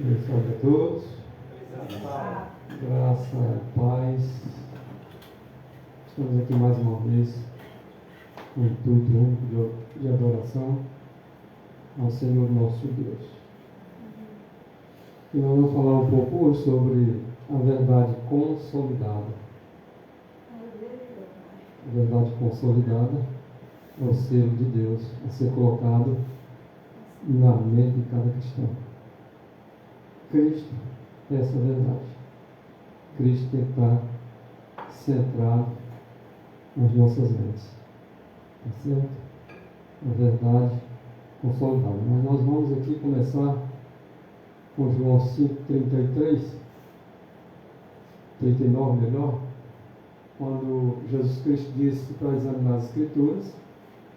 Salve a todos. Graça e paz. Estamos aqui mais uma vez com o intuito único de adoração ao Senhor nosso Deus. E nós vamos falar um pouco hoje sobre a verdade consolidada. A verdade consolidada é o selo de Deus a ser colocado na mente de cada cristão. Cristo é essa verdade. Cristo tem que estar centrado nas nossas mentes. Tá certo? A verdade consolidada. Mas nós vamos aqui começar com João 5:33, 39 melhor, quando Jesus Cristo disse para examinar as Escrituras,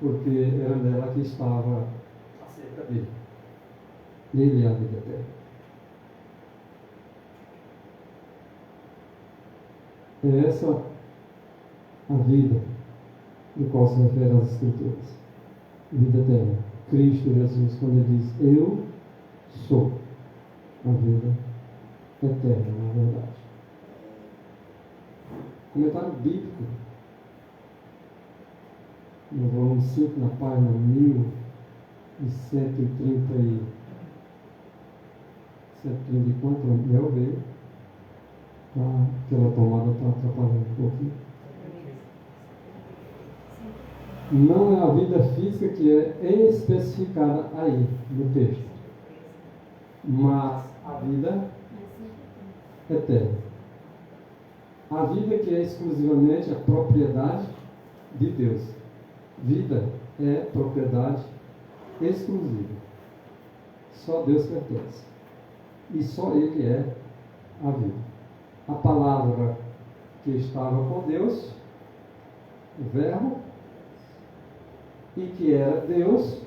porque era nela que estava acerca dele. Ele é a vida eterna. É essa a vida do qual se refere às Escrituras. Vida eterna. Cristo Jesus, quando ele diz, eu sou a vida eterna, na verdade. Comentário bíblico, no volume 5, na página 1130 e 130 e quanto? Meu veio. Aquela tomada está atrapalhando um pouquinho. Não é a vida física que é especificada aí no texto, mas a vida eterna. A vida que é exclusivamente a propriedade de Deus. Vida é propriedade exclusiva. Só Deus pertence. E só Ele é a vida. A palavra que estava com Deus, o Verbo, e que era Deus,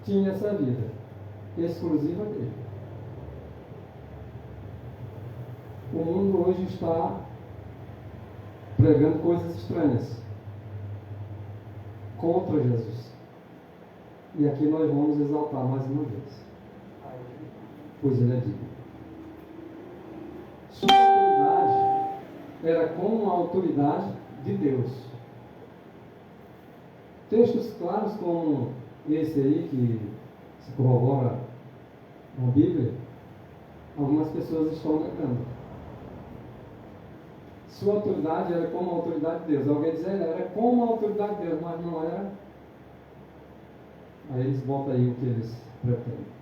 tinha essa vida exclusiva dele. O mundo hoje está pregando coisas estranhas contra Jesus. E aqui nós vamos exaltar mais uma vez. Pois ele é digno. Sua autoridade era como a autoridade de Deus. Textos claros como esse aí, que se corrobora na Bíblia, algumas pessoas estão negando. Sua autoridade era como a autoridade de Deus. Alguém diz, era como a autoridade de Deus, mas não era. Aí eles botam aí o que eles pretendem.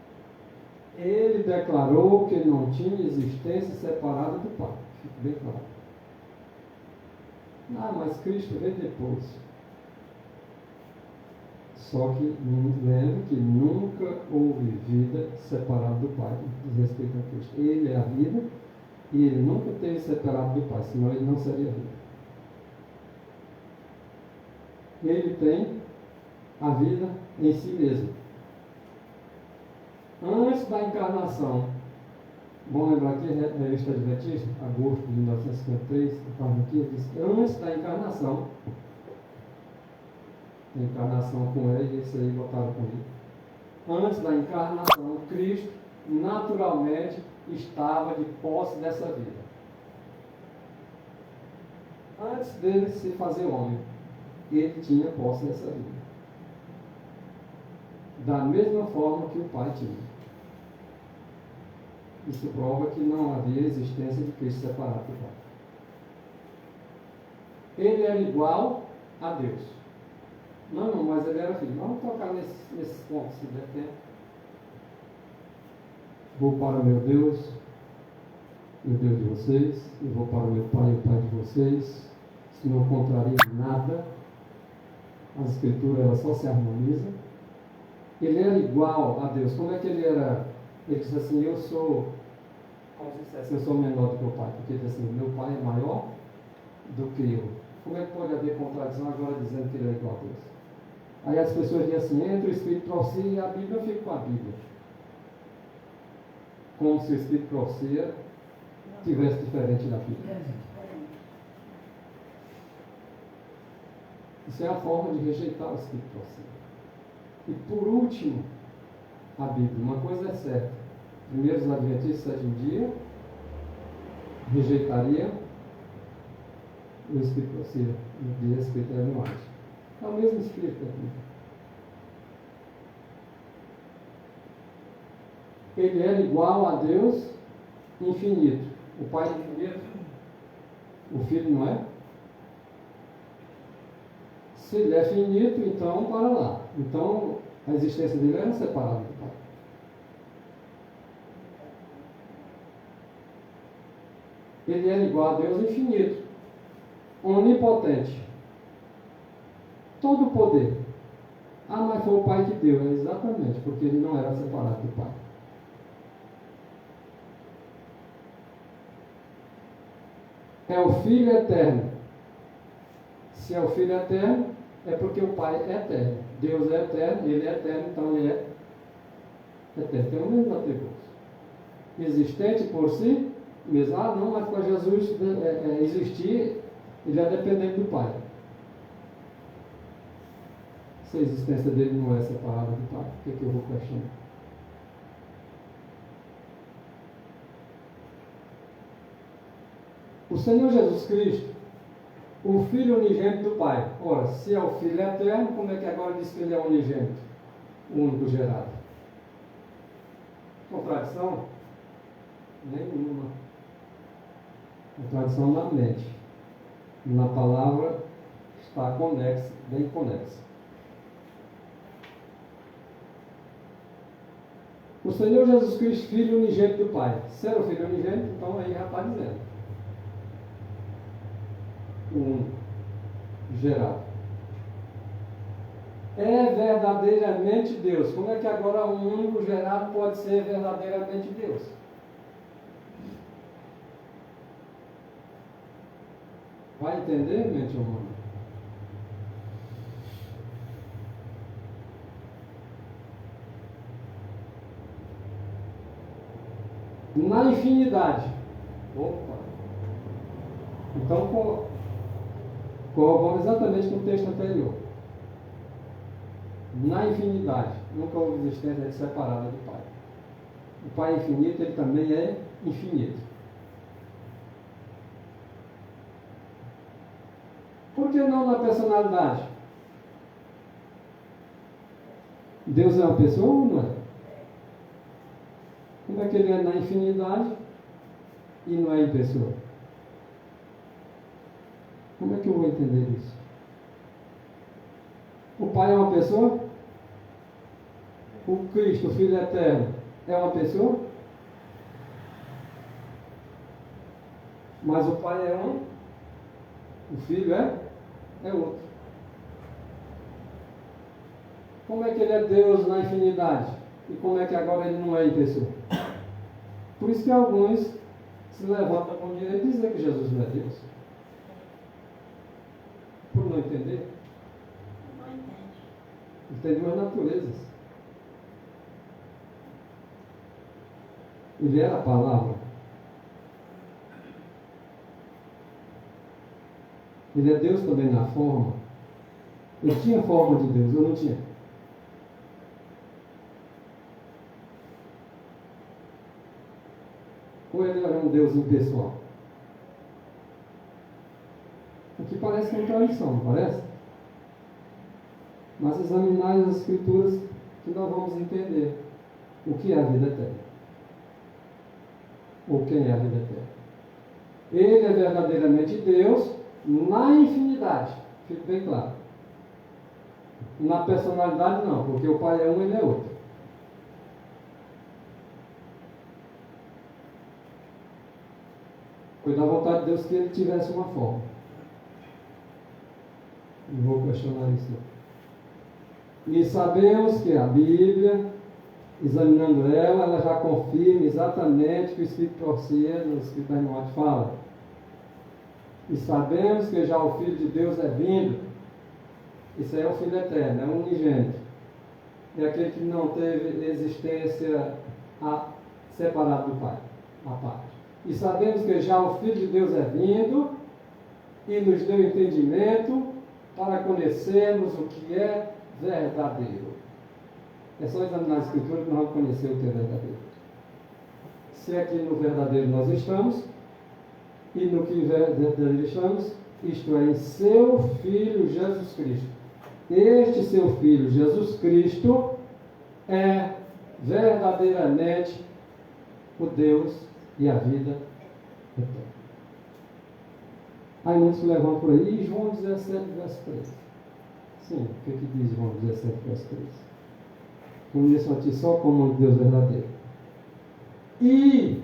Ele declarou que não tinha existência separada do Pai. Fica bem claro. Mas Cristo veio depois. Só que lembre que nunca houve vida separada do Pai, diz respeito a Cristo. Ele é a vida e ele nunca teve separado do Pai, senão ele não seria vida. Ele tem a vida em si mesmo. Antes da encarnação, bom lembrar aqui, a revista Adventista, agosto de 1953, a página 15, diz que antes da encarnação, a encarnação com ele, esse aí botaram comigo. Antes da encarnação, Cristo naturalmente estava de posse dessa vida. Antes dele se fazer homem, ele tinha posse dessa vida. Da mesma forma que o Pai tinha. Isso prova que não havia existência de Cristo separado do Pai. Ele era igual a Deus. Não, mas ele era filho. Vamos tocar nesses pontos, se der tempo. Vou para o meu Deus e o Deus de vocês. E vou para o meu Pai e o Pai de vocês. Se não contraria nada, as Escrituras elas só se harmonizam. Ele era igual a Deus. Como é que ele era? Ele disse assim, eu sou, como se dissesse, eu sou menor do que o Pai. Porque ele disse assim, meu Pai é maior do que eu. Como é que pode haver contradição agora dizendo que ele é igual a Deus? Aí as pessoas dizem assim, entra o Espírito Profecia e a Bíblia, eu fico com a Bíblia. Como se o Espírito Profecia tivesse diferente da Bíblia. Isso é a forma de rejeitar o Espírito Profecia. E por último, a Bíblia. Uma coisa é certa, primeiros adventistas do sétimo dia rejeitariam o Espírito profecia de Espírito renovado. É o mesmo Espírito aqui. Ele era igual a Deus infinito. O Pai é infinito, o Filho não é? Se ele é finito, então para lá. Então a existência dele era separada do Pai. Ele era igual a Deus infinito, onipotente, todo o poder. Ah, mas foi o Pai que deu. É exatamente, porque ele não era separado do Pai. É o Filho eterno. Se é o Filho eterno, é porque o Pai é eterno. Deus é eterno, ele é eterno, então ele é eterno. Tem o mesmo atributo. Existente por si mesmo. Ah, não, mas para Jesus existir, ele é dependente do Pai. Se a existência dele não é separada do Pai, o que é que eu vou questionar? O Senhor Jesus Cristo, o Filho unigênito do Pai. Ora, se é o Filho eterno, como é que agora diz que ele é unigênito? O único gerado. Contradição? Nenhuma. Contradição na mente. Na palavra está conexa, bem conexa. O Senhor Jesus Cristo, Filho unigênito do Pai. Se era o Filho unigênito, então aí já está dizendo. O único, gerado. É verdadeiramente Deus. Como é que agora o único gerado pode ser verdadeiramente Deus? Vai entender, mente humana? Na infinidade. Opa! Então, corrobora exatamente com o texto anterior. Na infinidade. Nunca houve existência separada do Pai. O Pai é infinito, ele também é infinito. Por que não na personalidade? Deus é uma pessoa ou não é? Como é que ele é na infinidade e não é em pessoa? Como é que eu vou entender isso? O Pai é uma pessoa? O Cristo, o Filho eterno, é uma pessoa? Mas o Pai é um, o Filho é outro. Como é que ele é Deus na infinidade? E como é que agora ele não é em pessoa? Por isso que alguns se levantam com o direito de dizer que Jesus não é Deus. Por não entender? Não entende. Ele tem duas naturezas. Ele era a palavra. Ele é Deus também na forma. Ele tinha forma de Deus, eu não tinha. Ou ele era um Deus impessoal? Aqui parece contradição, não parece? Mas examinai as Escrituras que nós vamos entender o que é a vida eterna. Ou quem é a vida eterna. Ele é verdadeiramente Deus na infinidade. Fique bem claro. Na personalidade não, porque o Pai é um, ele é outro. Foi da vontade de Deus que ele tivesse uma forma. Não vou questionar isso não. E sabemos que a Bíblia, examinando ela já confirma exatamente o que o Espírito profecia, no Espírito da Morte fala. E sabemos que já o Filho de Deus é vindo. Isso aí é o Filho eterno, é o unigênito. É aquele que não teve existência separado do Pai, a parte. E sabemos que já o Filho de Deus é vindo e nos deu entendimento para conhecermos o que é verdadeiro. É só examinar a Escritura que nós vamos conhecer o que é verdadeiro. se é que no verdadeiro nós estamos, e no que verdadeiro estamos, isto é, em seu Filho Jesus Cristo. Este seu Filho Jesus Cristo é verdadeiramente o Deus e a vida eterna. Aí muitos levam por aí, e João 17, verso 13. Sim, o que diz João 17, verso 13? Conheço a ti só como um Deus verdadeiro. E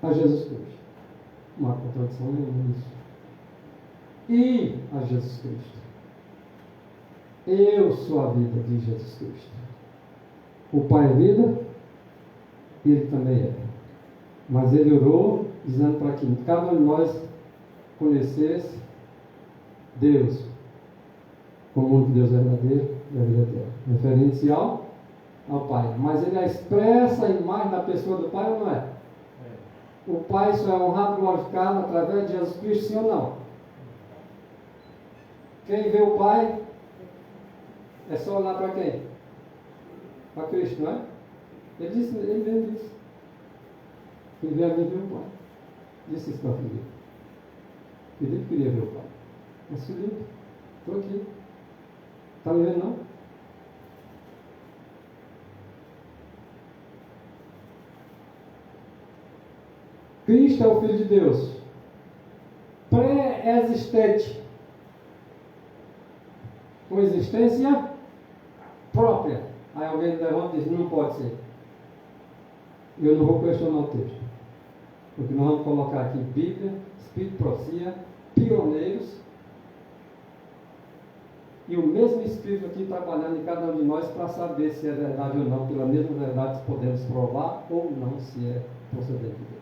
a Jesus Cristo. Uma contradição nenhuma nisso. E a Jesus Cristo. Eu sou a vida de Jesus Cristo. O Pai é vida, ele também é. Mas ele orou dizendo para que cada um de nós conhecesse Deus como o único Deus verdadeiro e a vida eterna. Referencial ao Pai. Mas ele expressa a imagem da pessoa do Pai ou não é? O Pai só é honrado e glorificado através de Jesus Cristo, sim ou não? Quem vê o Pai é só olhar para quem? Para Cristo, não é? Ele mesmo disse. Quem vê a mim vê o Pai. Disse isso para Filipe. Filipe queria ver o Pai. Mas Filipe, estou aqui. Está me vendo, não? Cristo é o Filho de Deus, pré-existente, com existência própria. Aí alguém levanta e diz, não pode ser. Eu não vou questionar o texto, porque nós vamos colocar aqui Bíblia, Espírito, Profecia, pioneiros, e o mesmo Espírito aqui trabalhando em cada um de nós para saber se é verdade ou não. Pela mesma verdade podemos provar ou não se é procedente de Deus.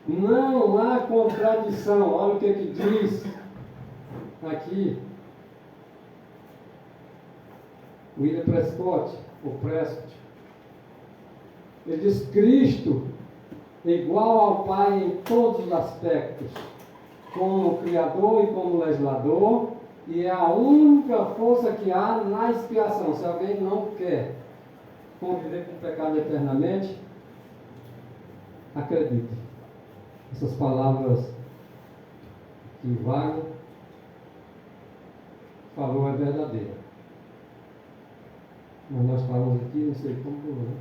Não há contradição. Olha o que diz aqui William Prescott, ou Prescott. Ele diz: Cristo é igual ao Pai em todos os aspectos, como Criador e como legislador, e é a única força que há na expiação. Se alguém não quer conviver com o pecado eternamente, acredite. Essas palavras que Wagner falou é verdadeira. Mas nós falamos aqui, não sei como, né?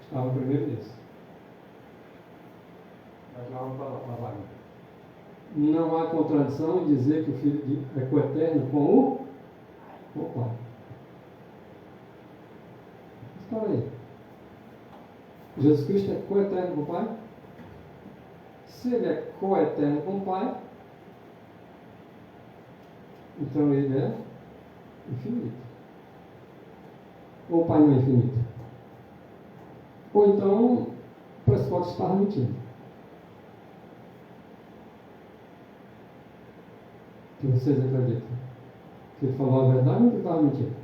Estava primeiro nisso. Mas lá vamos falar para Wagner. Não há contradição em dizer que o Filho é coeterno com o Pai. Mas para aí. Jesus Cristo é coeterno com o Pai? Se ele é coeterno com o Pai, então ele é infinito. Ou o Pai não é infinito? Ou então o Prescott estava mentindo. Que vocês acreditam? Que ele falou a verdade ou que ele estava mentindo?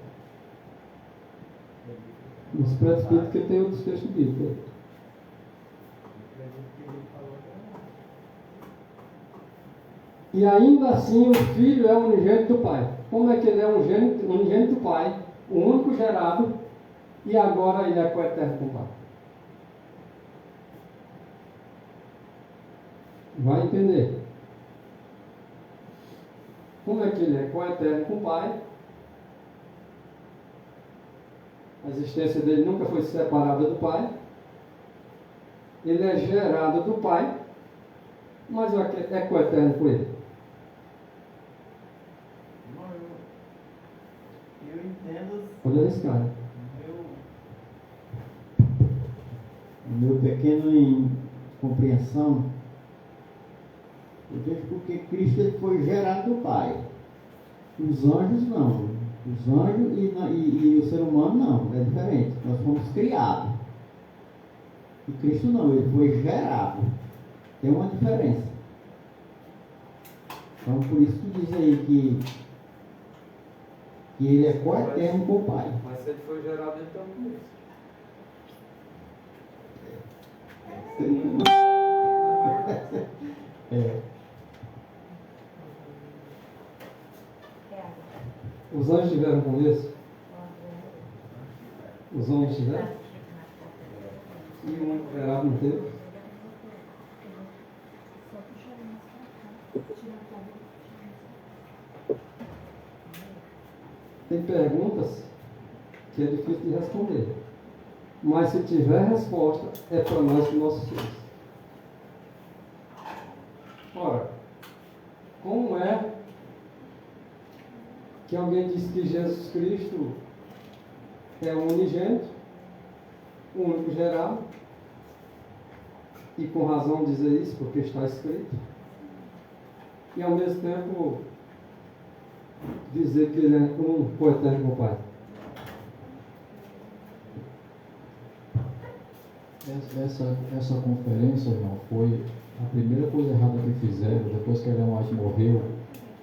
Nos presbíteros que tem outros textos bíblicos. E ainda assim o Filho é unigênito do Pai. Como é que ele é unigênito do Pai, o único gerado, e agora ele é coeterno com o Pai? Vai entender. Como é que ele é coeterno com o Pai? A existência dele nunca foi separada do Pai. Ele é gerado do Pai, mas é coeterno com ele. Eu entendo. Olha esse cara. O meu pequeno em compreensão, eu vejo porque Cristo ele foi gerado do Pai. Os anjos não. Os anjos e o ser humano não. É diferente. Nós fomos criados. E Cristo não, ele foi gerado. Tem uma diferença. Então por isso que diz aí que ele é coeterno com o Pai. Mas se ele foi gerado, ele também é. Os anjos tiveram começo? eles tiveram? E o único gerado não teve? Tem perguntas que é difícil de responder. Mas se tiver resposta, é para nós e nossos filhos. Ora, como é que alguém diz que Jesus Cristo é o unigênito, o único gerado, e com razão dizer isso, porque está escrito, e ao mesmo tempo dizer que ele é um coeterno com o Pai? Essa conferência, irmão, foi a primeira coisa errada que fizeram depois que Ellen White morreu,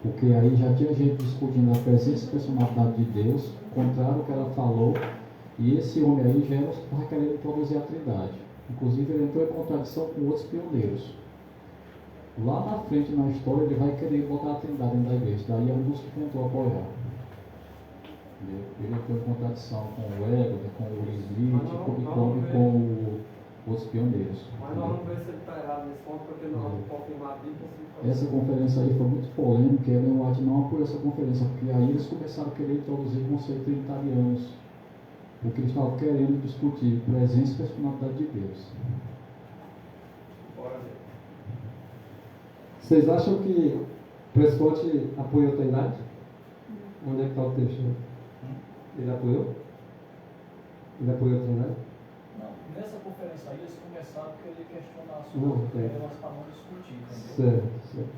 porque aí já tinha gente discutindo a presença e personalidade de Deus, contrário ao que ela falou, e esse homem aí já estava querendo introduzir a Trindade. Inclusive, ele entrou em contradição com outros pioneiros. Lá na frente, na história, ele vai querer botar a Trindade dentro da igreja. Daí é um dos que tentou apoiar. Ele entrou em contradição com o Weber, com o Will Smith e com outros pioneiros. Mas nós vamos ver se ele está errado nesse ponto, porque nós vamos confirmar a Bíblia. Essa conferência aí foi muito polêmica, e Ellen White não apoiou essa conferência, porque aí eles começaram a querer introduzir conceitos trinitarianos, porque eles estavam querendo discutir presença e personalidade de Deus. Vocês acham que Prescott apoiou a Trindade? Onde é que está o texto? Ele apoiou? Ele apoiou a Trindade? Não, nessa conferência aí eles começaram a querer questionar as Não, coisas, elas para não discutir, entendeu? Certo.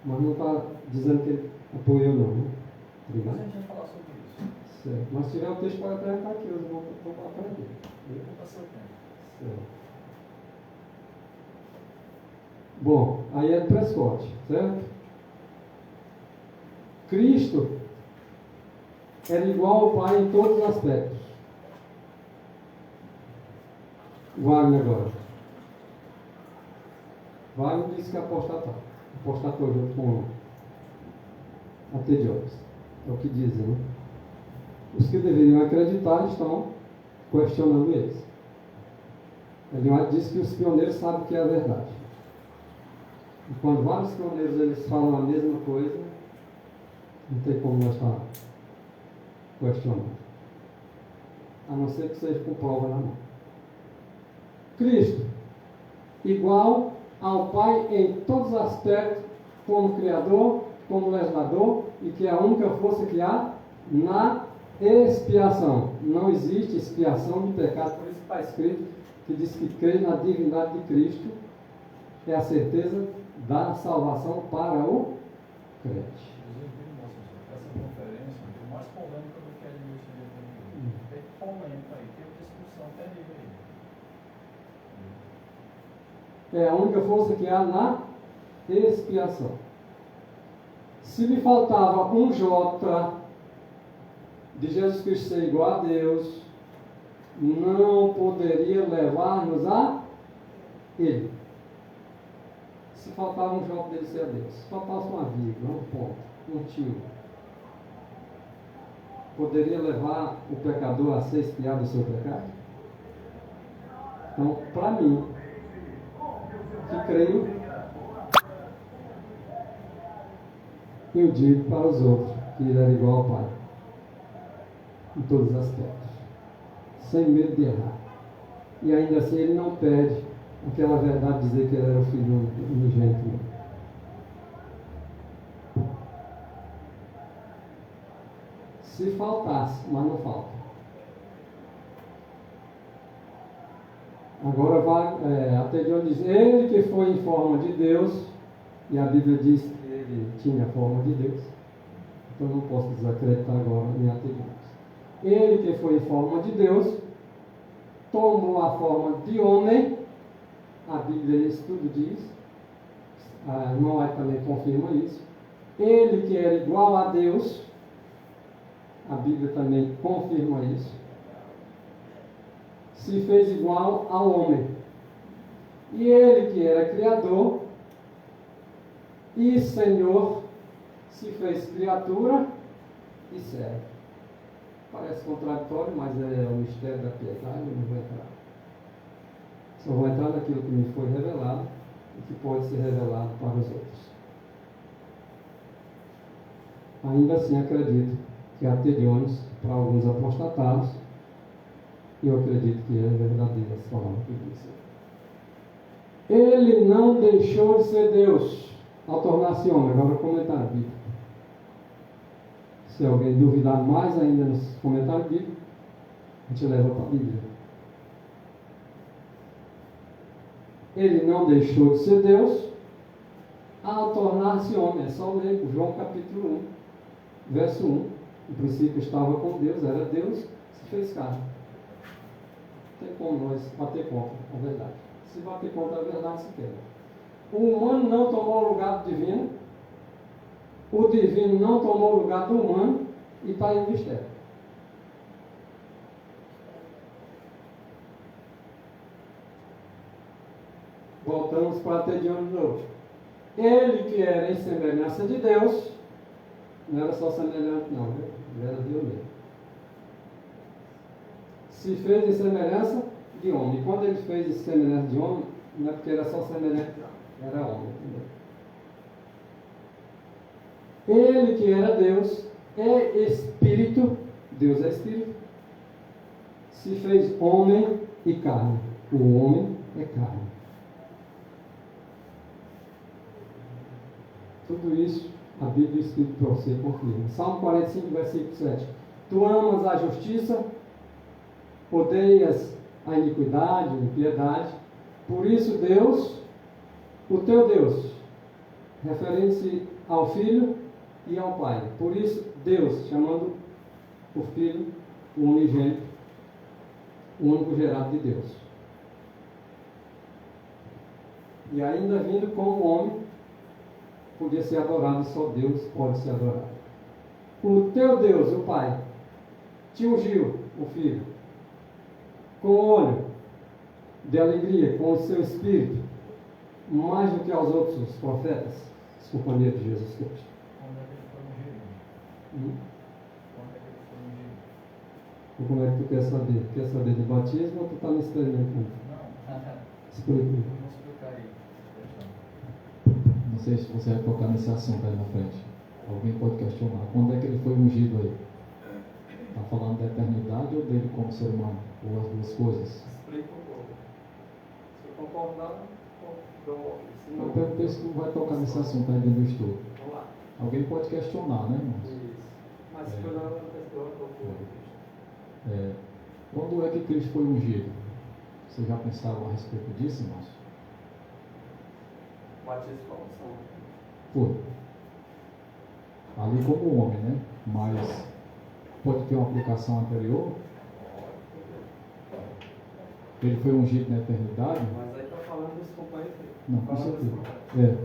Mas não está dizendo que ele apoiou não, né? Depois a gente vai falar sobre isso. Certo. Mas se tiver o texto pode apresentar aqui, eu vou aprender. Vou passar o tempo. Certo. Bom, aí é Prescott, certo? Cristo era igual ao Pai em todos os aspectos. Wagner agora. Wagner disse que apostatou junto com a T. Jobs. É o que dizem, né? Os que deveriam acreditar estão questionando eles. Ele disse que os pioneiros sabem que é a verdade. E quando vários pioneiros eles falam a mesma coisa, não tem como nós estar questionando. A não ser que seja com prova na mão. Cristo, igual ao Pai em todos os aspectos, como Criador, como legislador, e que é a única força que há na expiação. Não existe expiação de pecado, por isso está escrito que diz que crer na divindade de Cristo é a certeza da salvação para o crente. Inclusive, essa conferência foi mais polêmica do que a de hoje. Tem polêmica aí, tem discussão terrível aí. É a única força que há na expiação. Se lhe faltava um J de Jesus Cristo ser igual a Deus, não poderia levar-nos a Ele. Se faltava um J dele ser a Deus, se faltasse uma vírgula, um ponto, um tio, poderia levar o pecador a ser espiado do seu pecado? Então, para mim, que creio, eu digo para os outros que ele era igual ao Pai, em todos os aspectos, sem medo de errar. E ainda assim ele não perde aquela verdade de dizer que ele era o filho unigênito. Se faltasse, mas não falta. Agora vai, até de onde diz, ele que foi em forma de Deus, e a Bíblia diz que ele tinha a forma de Deus, então não posso desacreditar agora em ateísmo. Ele que foi em forma de Deus, tomou a forma de homem, a Bíblia isso tudo diz, a irmã White também confirma isso. Ele que era igual a Deus, a Bíblia também confirma isso, se fez igual ao homem. E ele que era Criador e Senhor, se fez criatura e servo. Parece contraditório, mas é o mistério da piedade, eu não vou entrar. Só vou entrar naquilo que me foi revelado e que pode ser revelado para os outros. Ainda assim acredito que há telhões para alguns apostatados, e eu acredito que é verdadeira essa palavra que diz. Ele não deixou de ser Deus ao tornar-se homem. Agora o comentário bíblico. Se alguém duvidar mais ainda nos comentários bíblicos, a gente leva para a Bíblia. Ele não deixou de ser Deus ao tornar-se homem. É só ler João capítulo 1, verso 1. No princípio estava com Deus, era Deus, se fez carne. Não tem como nós bater contra a verdade. Se bater contra a verdade, se quebra. O humano não tomou o lugar do divino, o divino não tomou o lugar do humano, e está aí o mistério. Voltamos para ter de onde de novo. Ele que era em semelhança de Deus, não era só semelhante não, viu? Ele era Deus mesmo. Se fez em semelhança de homem. E quando ele fez em semelhança de homem, não é porque era só semelhante, não. Era homem. Entendeu? Ele que era Deus, é Espírito, Deus é Espírito, se fez homem e carne. O homem é carne. Tudo isso a Bíblia e o Espírito para você confirma. Salmo 45, versículo 7. Tu amas a justiça, odeias a iniquidade, a impiedade. Por isso Deus, o teu Deus, referente ao Filho e ao Pai. Por isso Deus, chamando o Filho, o unigênito, o único gerado de Deus. E ainda vindo como homem, podia ser adorado, só Deus pode ser adorado. O teu Deus, o Pai, te ungiu, o Filho, com o olho de alegria, com o seu Espírito, mais do que aos outros profetas, os companheiros de Jesus Cristo. Quando é que ele foi ungido? Quando é que ele foi ungido? E como é que tu quer saber? Quer saber de batismo ou tu está me experimentando? Não. Explica. Vamos explicar aí. Não sei se você vai tocar nesse assunto aí na frente. Alguém pode questionar. Quando é que ele foi ungido aí? Está falando da eternidade ou dele como ser humano? Ou as duas coisas? Explica um pouco. Se eu concordar, dou. Eu perguntei se tu vai tocar nesse assunto aí dentro do estudo. Vamos lá. Alguém pode questionar, né, irmãos? Isso. Mas se eu não estou Quando é que Cristo foi ungido? Vocês já pensaram a respeito disso, irmãos? batismo com unção. Foi. Ali como homem, né? Mas pode ter uma aplicação anterior. Ele foi ungido na eternidade. Mas aí está falando dos companheiros. Não, com certeza.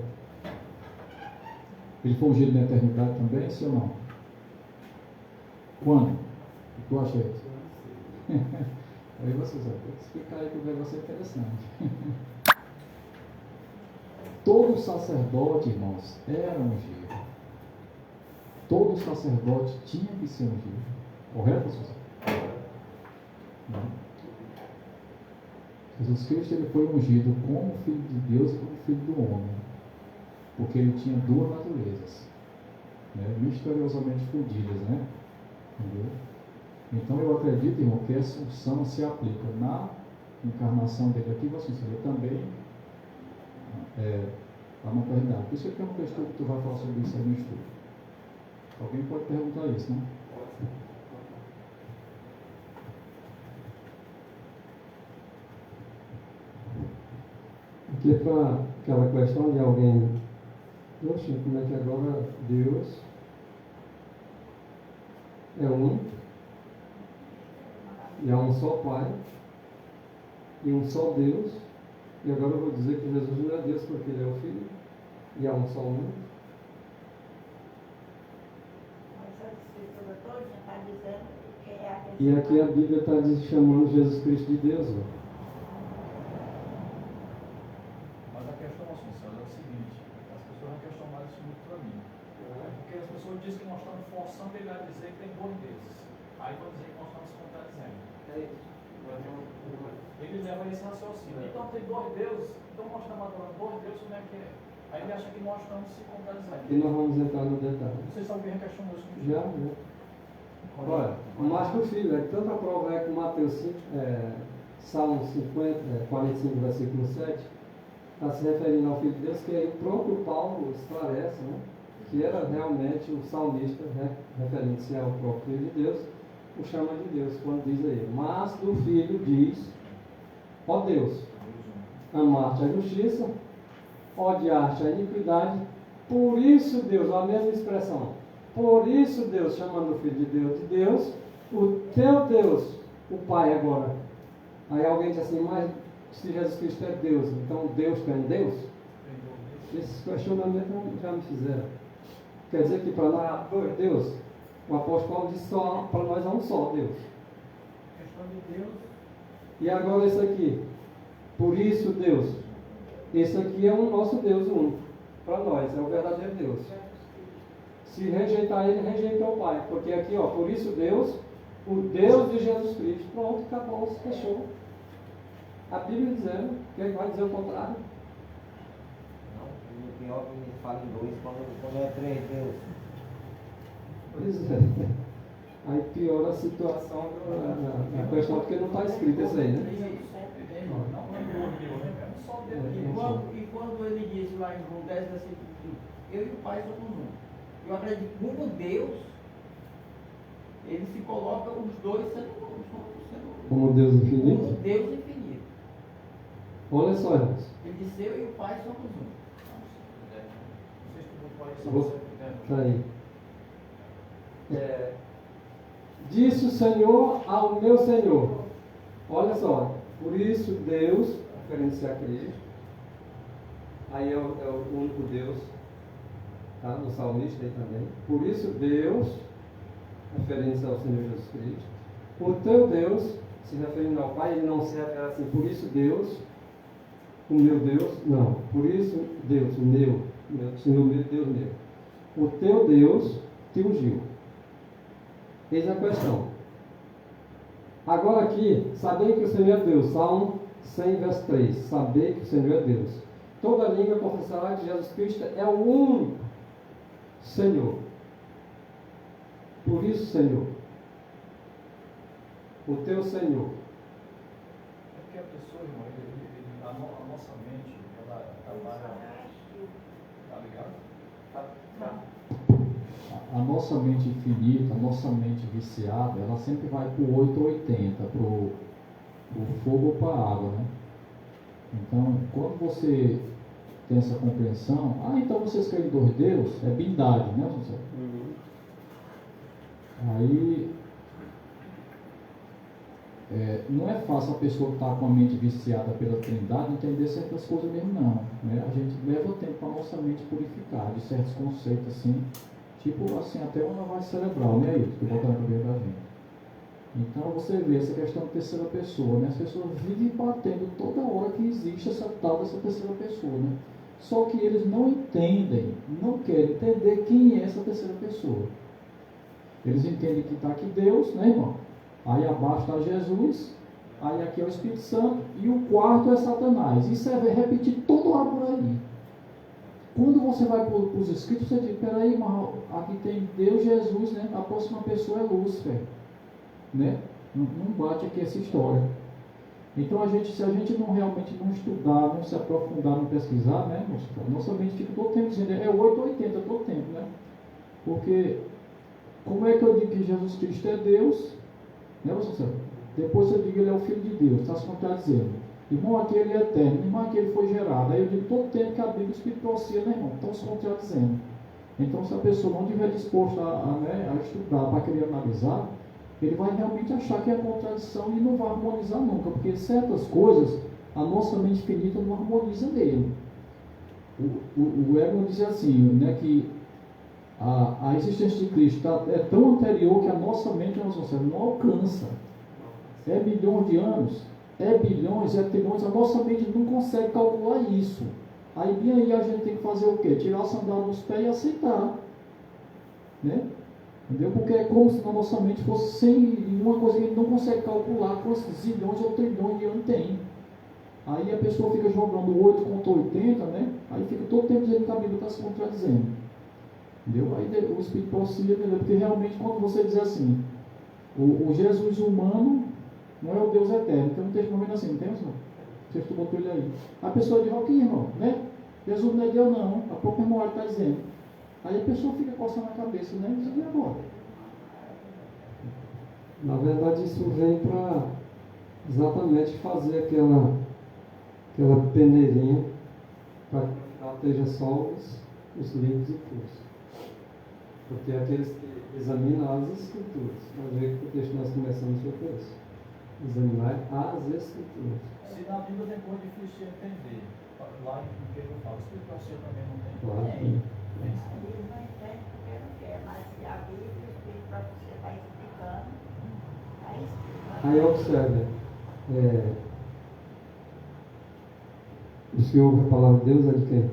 Ele foi ungido na eternidade também, sim ou não? Quando? O que tu acha aí? Aí vocês vão ter que explicar aí que o negócio é interessante. Todo sacerdote, irmãos, era ungido. Todo sacerdote tinha que ser ungido. Correto, pessoal? Não. Jesus Cristo ele foi ungido como Filho de Deus e como Filho do homem, porque ele tinha duas naturezas, né, misteriosamente fundidas, né? Entendeu? Então eu acredito, irmão, que essa unção se aplica na encarnação dele aqui, você seria também a maternidade. Por isso que é um texto que tu vai falar sobre isso aí no estudo. Alguém pode perguntar isso, né? Aqui para aquela questão de alguém, poxa, como é que agora Deus é um, e há um só Pai, e um só Deus, e agora eu vou dizer que Jesus não é Deus porque Ele é o Filho, e há um só um. Mas a escritura toda está dizendo que é a E aqui a Bíblia está chamando Jesus Cristo de Deus. Ó. Mas a questão, Assunção, é o seguinte: as pessoas vão questionar isso muito para mim. Porque as pessoas dizem que nós estamos forçando ele a dizer que tem dois desses. Aí quando dizer que nós estamos se contradizendo. É isso. Ele leva esse raciocínio. Então tem dois deuses, então nós estamos adorando dois deuses, como é que é? Aí ele acha que nós estamos se contradizendo. E nós vamos entrar no detalhe. Vocês sabem bem a questão dos Já. Olha, mais do filho, é tanta prova é que Mateus 5, Salmo 45, versículo 7, está se referindo ao Filho de Deus, que aí o próprio Paulo esclarece, né, que era realmente o salmista, referente-se ao próprio Filho de Deus, o chama de Deus, quando diz aí, mas do Filho diz, ó Deus, amar-te a justiça, odiar-te a iniquidade, por isso Deus, a mesma expressão, por isso Deus, chamando o Filho de Deus, o teu Deus, o Pai agora. Aí alguém diz assim, mas se Jesus Cristo é Deus, então Deus tem Deus? Esses questionamentos já me fizeram. Quer dizer que para nós há dois Deus? O apóstolo Paulo disse só, para nós há um só Deus. questão de Deus. E agora esse aqui, por isso Deus. Esse aqui é o nosso Deus único. Para nós, é o verdadeiro Deus. Se rejeitar ele, rejeita o Pai. Porque aqui, ó, por isso Deus, o Deus de Jesus Cristo. Pronto, acabou, se fechou. A Bíblia dizendo, que ele vai dizer o contrário. Não, o pior que me fala em dois quando é três Deus. Pois é. Aí piora a situação na questão, porque não está escrito isso aí, né? Não é duas Deus, né, cara? Só Deus. E quando ele diz lá em João 10, versículo 5, eu e o Pai somos um. Eu acredito que como Deus, ele se coloca os dois sendo Como Deus infinito. como Deus infinito. Olha só, irmãos. Ele disse, eu e o Pai somos um. Vocês que não podem Vou- ser. Tá aí. Disse o Senhor ao meu Senhor. Olha só. Por isso Deus, referência a Cristo, aí é o único Deus, tá? No salmista aí também. Por isso Deus, referência ao Senhor Jesus Cristo. O teu Deus, se referindo ao Pai, ele não se refere assim, por isso Deus, o meu Deus, não. Por isso Deus, o meu Senhor meu, Deus meu. O teu Deus te ungiu. Eis a questão. Agora aqui, sabei que o Senhor é Deus. Salmo 100, verso 3. Sabei que o Senhor é Deus. Toda língua confessará que Jesus Cristo é o único Senhor. Por isso, Senhor, o teu Senhor. É porque a pessoa, irmão, a nossa mente, ela trabalha. Tá ligado? A nossa mente infinita, a nossa mente viciada, ela sempre vai para o 8 ou 80, para o fogo ou para a água, né? Então, quando você tem essa compreensão, então vocês creem em dois Deus, é bindade, né, José? Aí, não é fácil a pessoa que está com a mente viciada pela Trindade entender certas coisas mesmo, não. Né? A gente leva tempo para a nossa mente purificar de certos conceitos, assim, tipo assim, até uma lavagem cerebral, né, isso que botaram na cabeça da gente. Então você vê essa questão de terceira pessoa, né? As pessoas vivem batendo toda hora que existe essa tal dessa terceira pessoa, né? Só que eles não entendem, não querem entender quem é essa terceira pessoa. Eles entendem que está aqui Deus, né, irmão? Aí abaixo está Jesus, aí aqui é o Espírito Santo, e o quarto é Satanás. Isso é repetir toda hora por aí. Quando você vai para os escritos, você diz, peraí, mas aqui tem Deus, Jesus, né? A próxima pessoa é Lúcifer, né? Não bate aqui essa história. Então, se a gente não realmente não estudar, não se aprofundar, não pesquisar, né? Nossa mente fica todo tempo dizendo, é 880 todo tempo, né? Porque, como é que eu digo que Jesus Cristo é Deus, né, você? Depois eu digo que ele é o Filho de Deus, está se contradizendo. Irmão, aqui ele é eterno, irmão, aqui ele foi gerado. Aí eu digo todo tempo que a Bíblia espirituacia, né, irmão? Estão se contradizendo. Então, se a pessoa não estiver disposta a estudar, para querer analisar, ele vai realmente achar que é contradição e não vai harmonizar nunca, porque certas coisas a nossa mente finita não harmoniza nele. O Egon diz assim, né, que a existência de Cristo é tão anterior que a nossa mente não alcança. É milhões de anos, é bilhões, é trilhões, a nossa mente não consegue calcular isso. Aí bem aí a gente tem que fazer o quê? Tirar a sandália dos pés e aceitar, né? Entendeu? Porque é como se na nossa mente fosse sem uma coisa que a gente não consegue calcular quantos zilhões ou trilhões de anos tem. Aí a pessoa fica jogando 8 contra 80, né? Aí fica todo tempo dizendo que a Bíblia está se contradizendo. Entendeu? Aí o Espírito prossiga, entendeu? Porque realmente quando você diz assim, o Jesus humano não é o Deus eterno. Tem um texto momento assim, não tem, senhor? Não sei se tu botou ele aí. A pessoa diz, ok, irmão, né? Jesus não é Deus não, a própria memória está dizendo. Aí a pessoa fica coçando a cabeça, né? E diz, agora? Na verdade, isso vem para exatamente fazer aquela peneirinha para que ela esteja só os livros e cursos. Porque aqueles que examinam as Escrituras, vamos ver que o texto nós começamos sobre isso. Examinar as Escrituras. Se na Bíblia tem coisa difícil de entender, lá em que eu falo, se para você também não tem. Claro. Tem. Eles não entendem porque não quer, mas se a Bíblia e o Espírito para você está explicando, está explicando. Aí observe, os que ouvem a palavra de Deus é de quem?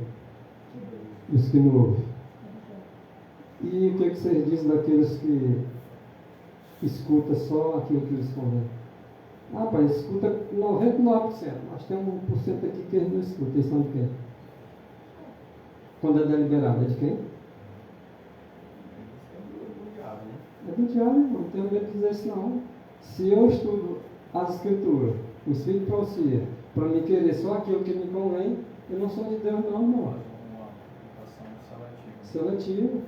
Os que não ouvem. E o que vocês dizem daqueles que escutam só aquilo que lhes convém? Ah, pai, escuta 99%, mas tem 1% aqui que eles não escutam. Eles são de quem? Quando é deliberado, é de quem? É do diabo, irmão. Não tenho medo de dizer isso não. Se eu estudo as Escrituras, o Espírito pronuncia, para me querer só aquilo que me convém, eu não sou de Deus não, irmão. Uma aplicação seletiva. Seletivo.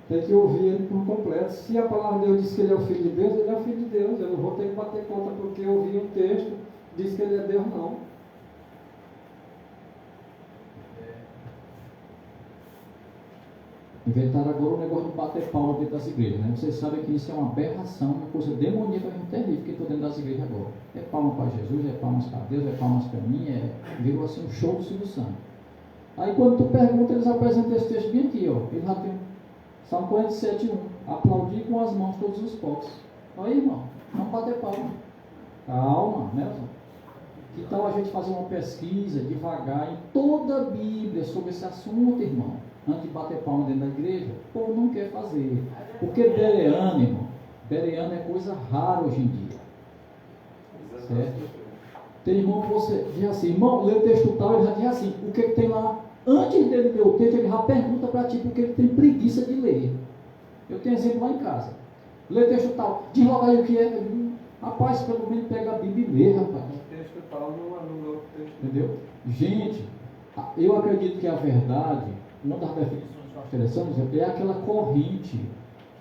Tem que ouvir ele por completo. Se a palavra de Deus diz que ele é o Filho de Deus, ele é o Filho de Deus. Eu não vou ter que bater conta porque eu ouvi um texto que diz que ele é Deus, não. Inventaram agora o negócio de bater palma dentro das igrejas, né? Vocês sabem que isso é uma aberração, uma coisa demoníaca, a gente terrível que está dentro das igrejas agora. É palma para Jesus, é palmas para Deus, é palmas para mim, virou assim um show do Silvio Santos. Aí quando tu pergunta, eles apresentam esse texto bem aqui, ó. Eles já tem Salmo 47, 1. Aplaudir com as mãos todos os povos. Aí, irmão, vamos bater palma. Calma, né, irmão? Que tal a gente fazer uma pesquisa devagar em toda a Bíblia sobre esse assunto, irmão? Antes de bater palma dentro da igreja? O povo não quer fazer. Porque Bereano, irmão, Bereano é coisa rara hoje em dia. Certo? Tem irmão que você diz assim, irmão, lê o texto tal, ele já diz assim, o que tem lá? Antes dele ler o texto, ele já pergunta para ti porque ele tem preguiça de ler. Eu tenho exemplo lá em casa. Lê o texto tal, diz logo aí o que é. Rapaz, pelo menos pega a Bíblia e lê, rapaz. O texto tal não anula o texto. Entendeu? Gente, eu acredito que a verdade, uma das definições que eu acho interessante, é aquela corrente,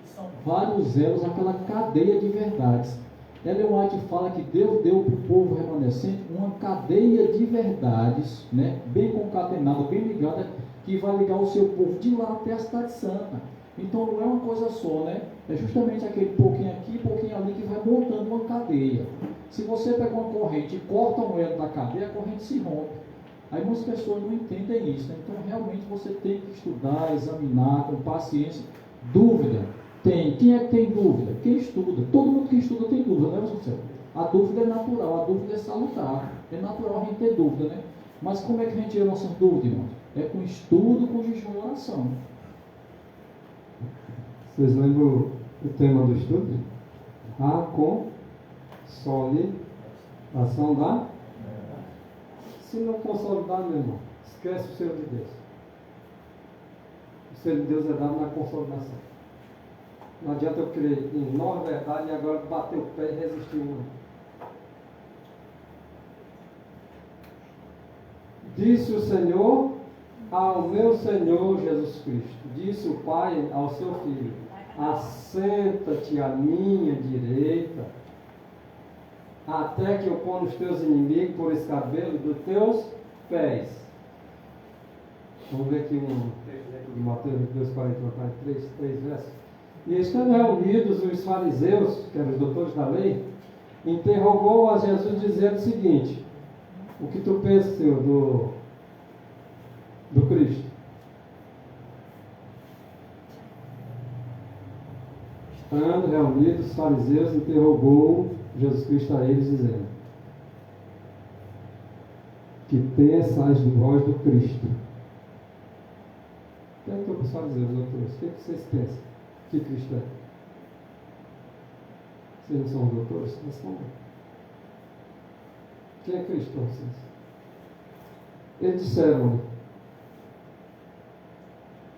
Que são vários elos, aquela cadeia de verdades. Ellen White fala que Deus deu para o povo remanescente uma cadeia de verdades, né, bem concatenada, bem ligada, que vai ligar o seu povo de lá até a cidade santa. Então não é uma coisa só, né? É justamente aquele pouquinho aqui, pouquinho ali que vai montando uma cadeia. Se você pega uma corrente e corta um elo da cadeia, a corrente se rompe. Aí muitas pessoas não entendem isso, né? Então realmente você tem que estudar, examinar com paciência. Dúvida. Tem. Quem é que tem dúvida? Quem estuda. Todo mundo que estuda tem dúvida, né, meu senhor? A dúvida é natural, a dúvida é salutar. É natural a gente ter dúvida, né? Mas como é que a gente tira nossas dúvidas, irmãos? É com estudo, com jejum e oração. Vocês lembram o tema do estudo? A consolidação da? Se não consolidar, meu irmão, esquece o selo de Deus. O selo de Deus é dado na consolidação. Não adianta eu crer em nova verdade e agora bater o pé e resistir uma. Disse o Senhor ao meu Senhor Jesus Cristo. Disse o Pai ao seu Filho: assenta-te à minha direita, até que eu ponha os teus inimigos por escabelo dos teus pés. Vamos ver aqui um texto de Mateus 22, 41, 43, 3 versos. E estando reunidos os fariseus, que eram os doutores da lei, interrogou a Jesus dizendo o seguinte: o que tu pensas, Senhor, do Cristo? Estando reunidos os fariseus, interrogou Jesus Cristo a eles dizendo: que pensais de vós do Cristo? Perguntou para os fariseus, doutores, o que vocês pensam que Cristo é? Vocês não são doutores? Respondam. Quem é Cristo para vocês? Eles disseram,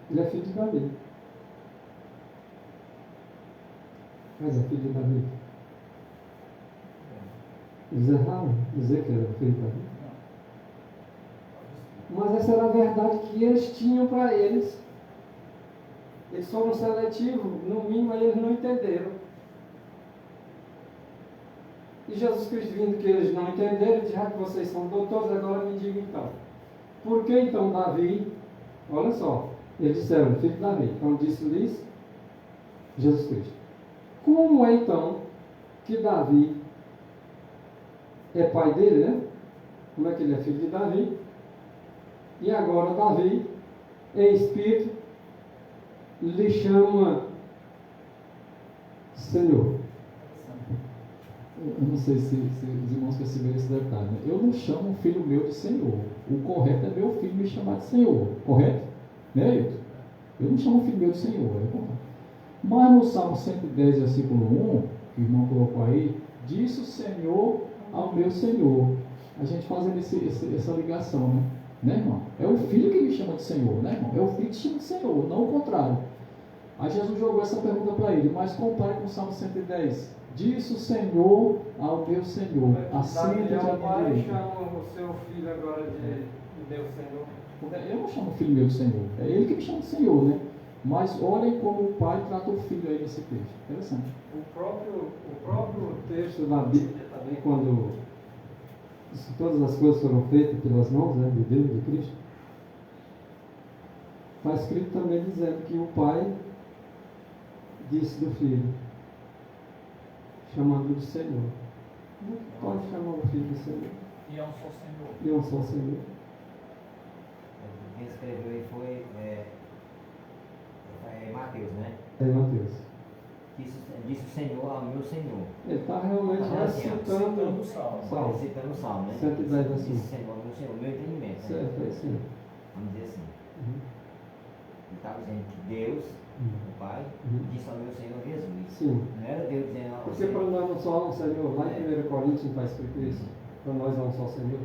ele é filho de Davi. Mas é filho de Davi. Eles erraram dizer que ele era filho de Davi. Mas essa era a verdade que eles tinham para eles. Eles foram seletivos, no mínimo eles não entenderam. E Jesus Cristo, vindo que eles não entenderam, disse: já que vocês são doutores, agora me digam então. Por que então Davi, olha só, eles disseram, filho de Davi, então disse-lhes Jesus Cristo: como é então que Davi é pai dele, né? Como é que ele é filho de Davi? E agora Davi, em espírito, lhe chama Senhor. Eu não sei se os irmãos perceberam esse detalhe, né? Eu não chamo o filho meu de Senhor. O correto é meu filho me chamar de Senhor. Correto? Né, Ailton? Eu não chamo o filho meu de Senhor. É correto. Mas no Salmo 110, versículo 1, que o irmão colocou aí, disse o Senhor ao meu Senhor. A gente fazendo essa ligação, né? Né, irmão? É o filho que me chama de Senhor, né, irmão? É o filho que chama de Senhor, não o contrário. Aí Jesus jogou essa pergunta para ele, mas compare com o Salmo 110. Disse o Senhor ao meu Senhor, assenta-te à minha direita. Chama o seu filho agora de Deus Senhor. Eu não chamo o filho meu de Senhor, é ele que me chama de Senhor, né? Mas olhem como o pai trata o filho aí nesse texto. Interessante. O próprio texto da Bíblia também, quando todas as coisas foram feitas pelas mãos, né, de Deus, de Cristo, está escrito também dizendo que o pai disse do filho, chamando de Senhor. Não pode chamar o filho de Senhor. E é um só Senhor. E é um só Senhor. Quem escreveu aí foi Mateus, né? É Mateus. Disse o Senhor ao meu Senhor. Ele está realmente recitando o Salmo. Salmo. Citando o Salmo, né? 110 assim. Disse o Senhor ao meu Senhor, meu entendimento. Né? Certo, é isso aí. Vamos dizer assim. Uhum. Ele estava dizendo que Deus, o Pai, disse ao meu Senhor Jesus. Sim. Não era Deus dizendo ao Porque para nós não só há um Senhor, lá em 1 Coríntios não está escrito isso. Para nós há um só Senhor.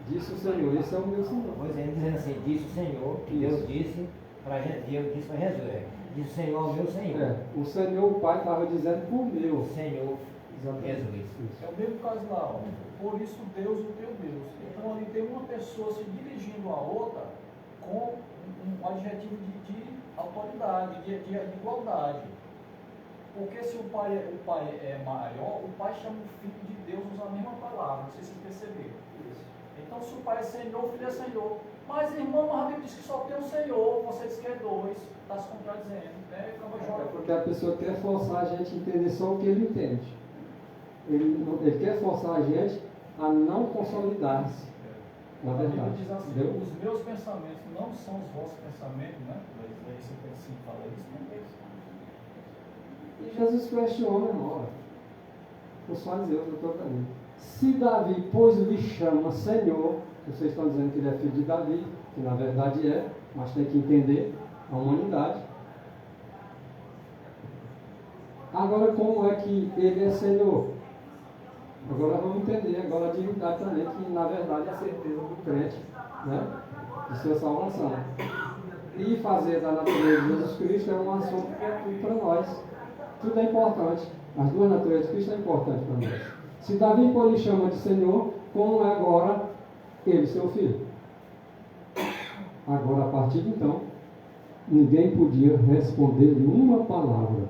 Disse o Senhor, esse é o meu Senhor. Pois é, ele dizendo assim, disse o Senhor, que Deus disse para Jesus. Disse o Senhor ao meu Senhor. É, o Senhor, o Pai, estava dizendo por meu. O Senhor Jesus. É o mesmo caso lá, ó. Por isso Deus, o teu Deus. Então ali tem uma pessoa se dirigindo a outra com um adjetivo de autoridade, de igualdade. Porque se o pai é maior, o pai chama o filho de Deus, usa a mesma palavra, não sei se vocês perceberam. Então se o pai é Senhor, o filho é Senhor. Mas irmão, a Bíblia diz que só tem um Senhor, você diz que é dois, está se contradizendo. Né? É porque a pessoa quer forçar a gente a entender só o que ele entende. Ele quer forçar a gente a não consolidar-se. Na A Bíblia verdade. diz assim, Entendeu? os meus pensamentos não são os vossos pensamentos, né? Aí você assim, fala isso, né? E Jesus questiona, irmão, os fariseus, doutor Davi. Se Davi, pois lhe chama Senhor, vocês estão dizendo que ele é filho de Davi, que na verdade é, mas tem que entender a humanidade. Agora, como é que ele é Senhor? Agora vamos entender agora a divindade também, que na verdade é a certeza do crente, né, de sua salvação. E fazer da natureza de Jesus Cristo é um assunto que é tudo para nós. Tudo é importante. As duas naturezas de Cristo é importante para nós. Se Davi pô lhe chama de Senhor, como é agora ele, seu filho? Agora, a partir de então, ninguém podia responder-lhe uma palavra.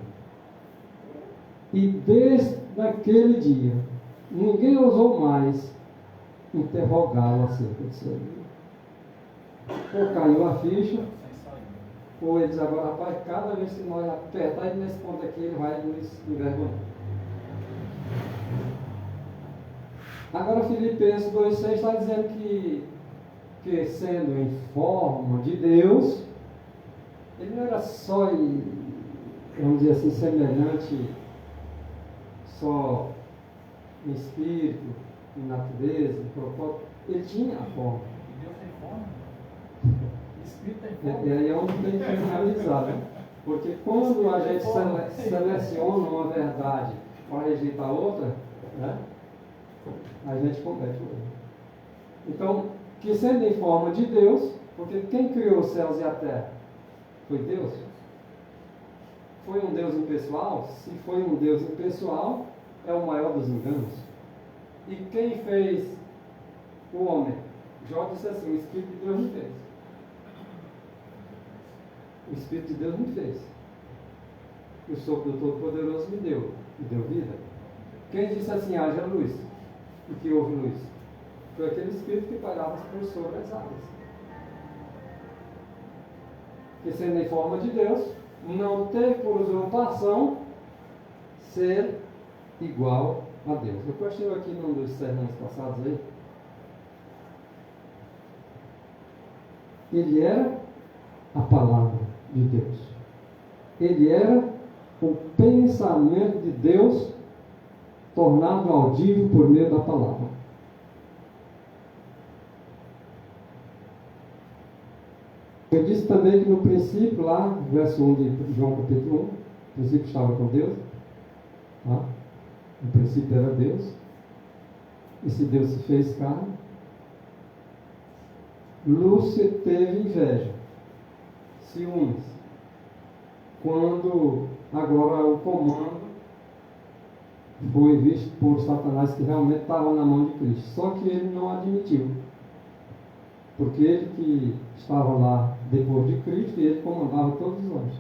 E desde aquele dia, ninguém ousou mais interrogá-lo acerca de sua vida. Ou caiu a ficha, ou ele diz agora, rapaz, cada vez que nós apertar ele nesse ponto aqui, ele vai nos envergonhar. Agora Filipenses 2,6 está dizendo que sendo em forma de Deus, ele não era só, vamos dizer assim, semelhante só em espírito, em natureza, em propósito. Ele tinha a forma. Deus tem forma? Espírito tem E fome. aí é onde tem que analisar, né? Porque quando a gente seleciona uma verdade para rejeitar outra, né? A gente comete o erro. Então, que sendo em forma de Deus, porque quem criou os céus e a terra? Foi Deus? Foi um Deus impessoal? Se foi um Deus impessoal, é o maior dos enganos. E quem fez o homem? Jó disse assim: o Espírito de Deus me fez. O Espírito de Deus me fez. E o sopro do Todo-Poderoso me deu vida. Quem disse assim: haja luz? E que houve luz? Foi aquele Espírito que pairava por sobre as águas. Que sendo em forma de Deus, não teve por usurpação ser igual a Deus. Eu questionei aqui num dos sermões passados aí. Ele era a palavra de Deus. Ele era o pensamento de Deus tornado audível por meio da palavra. Eu disse também que no princípio, lá, verso 1 de João capítulo 1, o princípio estava com Deus. Tá? No princípio era Deus. Esse Deus se fez carne. Lúcia teve inveja, ciúmes, quando agora o comando foi visto por Satanás, que realmente estava na mão de Cristo. Só que ele não admitiu, porque ele que estava lá depois de Cristo, ele comandava todos os anjos.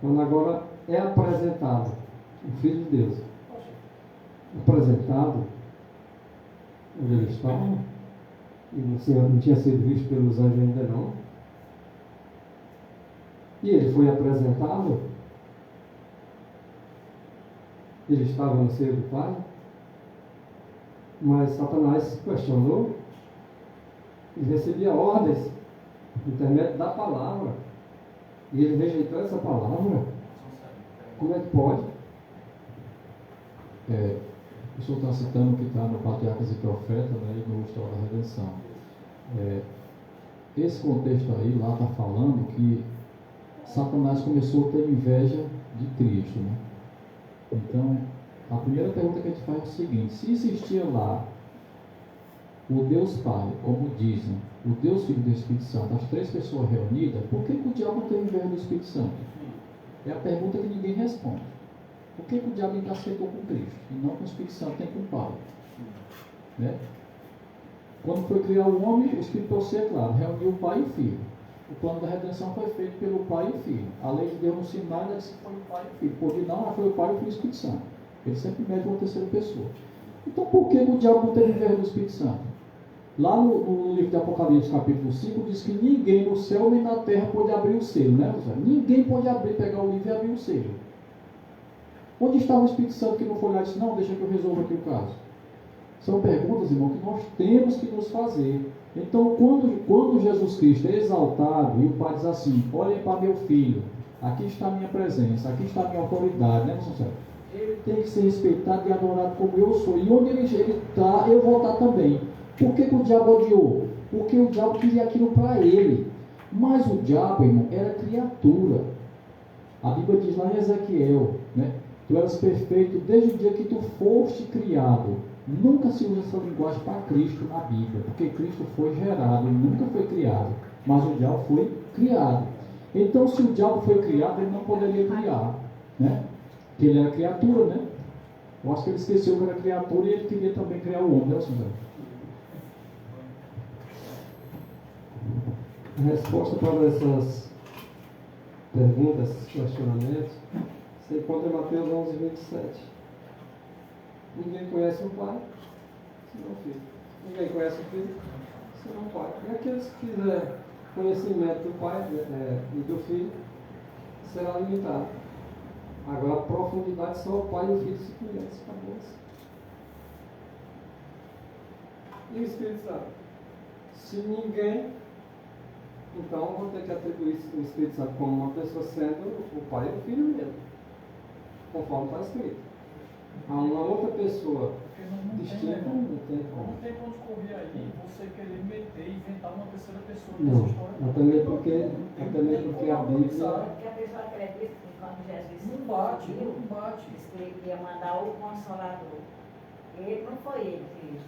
Quando agora é apresentado o Filho de Deus, apresentado onde ele estava, e não tinha sido visto pelos anjos ainda não, e ele foi apresentado, ele estava no seio do Pai, mas Satanás questionou, ele recebia ordens por intermédio da palavra, e ele rejeitou essa palavra. Como é que pode? O senhor está citando o que está no Patriarcas e Profetas, né, e no História da Redenção. Esse contexto aí, lá está falando que Satanás começou a ter inveja de Cristo, né? Então, a primeira pergunta que a gente faz é o seguinte: se existia lá o Deus Pai, como dizem, o Deus Filho do Espírito Santo, as três pessoas reunidas, por que o diabo não tem inveja do Espírito Santo? É a pergunta que ninguém responde. Por que o diabo aceitou com Cristo e não com o Espírito Santo, tem com o Pai? Né? Quando foi criar o homem, o Espírito Santo, é claro, reuniu o Pai e o Filho. O plano da redenção foi feito pelo Pai e o Filho. A lei de Deus no Sinai, ela disse que foi o Pai e o Filho. Porque não, foi o Pai e o Filho e o Espírito Santo. Ele sempre mede uma terceira pessoa. Então, por que o diabo não teve inveja do Espírito Santo? Lá no livro de Apocalipse, capítulo 5, diz que ninguém no céu nem na terra pode abrir o selo, né? Ninguém pode abrir, pegar o livro e abrir o selo. Onde estava o Espírito Santo que não foi lá e disse: não, deixa que eu resolva aqui o caso? São perguntas, irmão, que nós temos que nos fazer. Então, quando Jesus Cristo é exaltado e o Pai diz assim: olhem para meu filho, aqui está a minha presença, aqui está a minha autoridade, né, senhor? Ele tem que ser respeitado e adorado como eu sou. E onde ele está, eu vou estar também. Por que o diabo odiou? Porque o diabo queria aquilo para ele. Mas o diabo, irmão, era criatura. A Bíblia diz lá em Ezequiel, né? Tu eras perfeito desde o dia que tu foste criado. Nunca se usa essa linguagem para Cristo na Bíblia, porque Cristo foi gerado, ele nunca foi criado, mas o diabo foi criado. Então, se o diabo foi criado, ele não poderia criar, né? Porque ele era criatura, né? Eu acho que ele esqueceu que era criatura e ele queria também criar o homem, né, senhor? A resposta para essas perguntas, questionamentos, você encontra em Mateus 11, 27. Ninguém conhece o Pai, senão o Filho. Ninguém conhece o Filho, senão o Pai. E aqueles que quiserem conhecimento do Pai e do Filho, será limitado. Agora, a profundidade só o Pai e o Filho se conhecem. Acabou. E o Espírito Santo? Se ninguém, então vou ter que atribuir o Espírito Santo como uma pessoa sendo o Pai e o Filho mesmo, conforme está escrito. a uma outra pessoa Porque não distinta, tem, não tem não como. tem pra onde correr aí você querer meter e inventar uma terceira pessoa Não, nessa história. até mesmo porque a Bíblia, Porque a pessoa acredita que quando Jesus Não bate, subiu, não bate. disse que ele ia mandar o Consolador. Ele não foi ele que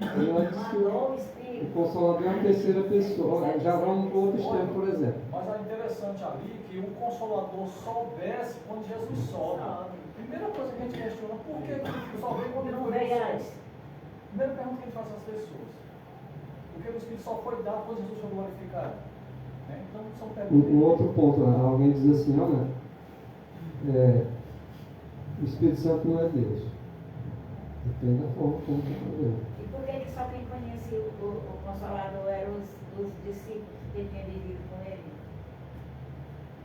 ela diz que mandou o o Espírito. Consolador é uma terceira pessoa. Já vamos para outro extremo, por exemplo. Mas é interessante ali que o Consolador só desce quando Jesus sobe. Primeira coisa que a gente questiona, por que ele só vem quando ele Não foi veio sobe? antes. Primeira pergunta que a gente faz às pessoas. Por que o Espírito só foi dado quando Jesus foi glorificado? Né? Então, são perguntas. Um outro ponto, alguém diz assim, olha, o Espírito Santo não é Deus. Depende da forma como está fazendo. E por que só quem conhecia o Consolador eram os discípulos que tinham vivido com ele?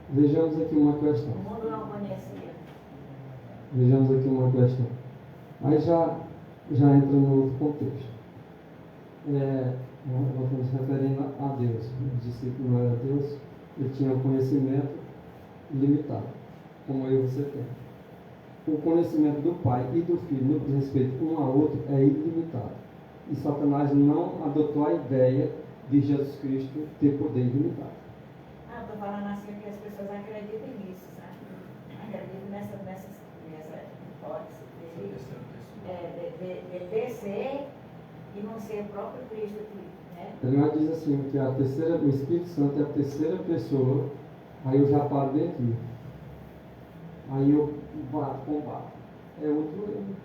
Vejamos aqui uma questão. O mundo não conhecia. Vejamos aqui uma questão. Aí já entra no outro contexto. Nós estamos referindo a Deus. O discípulo não era Deus, ele tinha um conhecimento limitado, como eu e você tem. O conhecimento do Pai e do Filho no que diz respeito um ao outro é ilimitado. E Satanás não adotou a ideia de Jesus Cristo ter poder ilimitado. Estou falando assim que as pessoas acreditam nisso, sabe? Acreditam nessa hipótese de descer e não ser o próprio Cristo aqui, né? Ele diz assim, que o Espírito Santo é a terceira pessoa, aí eu já paro bem aqui. Aí eu combato. É outro erro.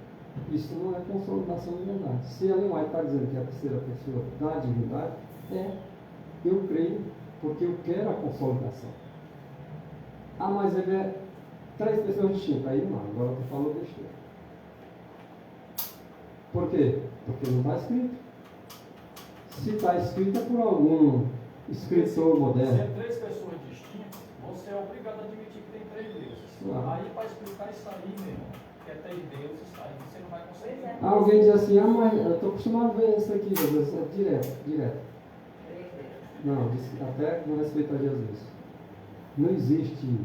Isso não é consolidação de verdade. Se Ellen White está dizendo que é a terceira pessoa da divindade, eu creio, porque eu quero a consolidação. Mas ele é três pessoas distintas. Aí não, agora tu falou besteira. Por quê? Porque não está escrito. Se está escrito é por algum escritor Se moderno. é três pessoas distintas, você é obrigado a admitir que tem três deuses. Claro. Aí, para explicar isso aí, meu irmão, que é três deuses, aí você não vai conseguir. Pois é. Alguém diz assim, mas eu estou acostumado a ver isso aqui, Jesus, direto. Não, diz até com respeito a Jesus. Não existe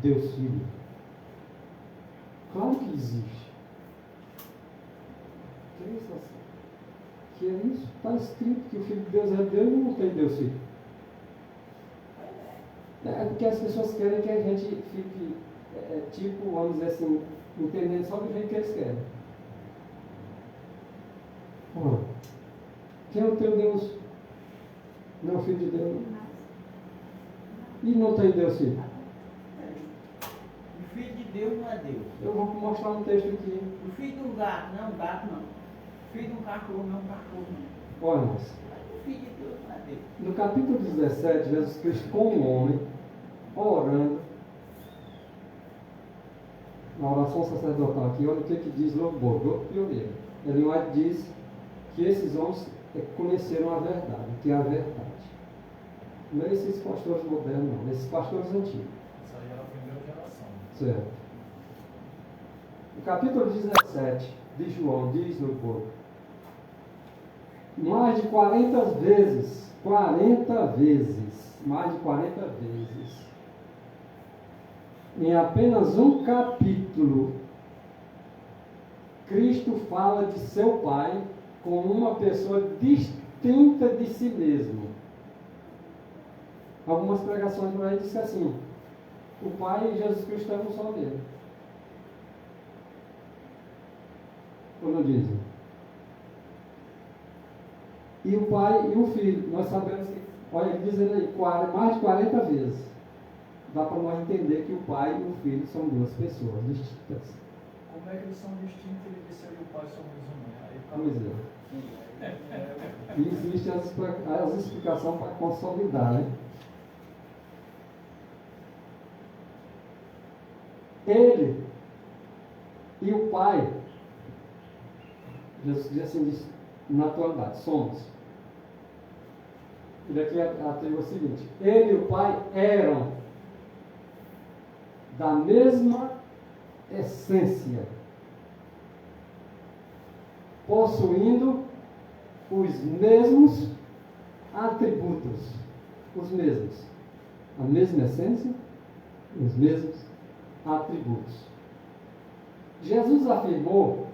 Deus Filho. Claro que existe. Que é isso? Que é isso? Está escrito que o Filho de Deus é Deus e não tem Deus Filho. É porque as pessoas querem que a gente fique, vamos dizer assim, entendendo só do jeito que eles querem. Ora, quem é o teu Deus? Não é o Filho de Deus? E não tem Deus Filho? O filho de Deus não é Deus. Eu vou mostrar um texto aqui. O filho de um gato não é um gato, não. O filho de um cachorro não é um cachorro, não. Olha, mas, O filho de Deus não é Deus. no capítulo 17, Jesus Cristo, como homem, orando, na oração sacerdotal aqui, olha o que diz Lobo Pioneiro. Ellen White diz que esses homens conheceram a verdade, que é a verdade. Não é esses pastores modernos, não, esses pastores antigos. Isso aí era a primeira geração. Certo. No capítulo 17 de João, diz no povo, mais de 40 vezes, em apenas um capítulo, Cristo fala de seu Pai como uma pessoa distinta de si mesmo. Algumas pregações por aí dizem assim, o Pai e Jesus Cristo eram só dele. Ou não dizem? E o Pai e o Filho, nós sabemos que, olha, ele dizendo aí, mais de 40 vezes. Dá para nós entender que o Pai e o Filho são duas pessoas distintas. Como é que eles são distintos? Ele disse aí o pai somos um. Aí Pois é. E existem as explicações para consolidar, né? Ele e o Pai, Jesus diz assim, na atualidade, somos. Ele aqui atribui o seguinte, ele e o Pai eram da mesma essência, possuindo os mesmos atributos, os mesmos, a mesma essência, os mesmos atributos. Jesus afirmou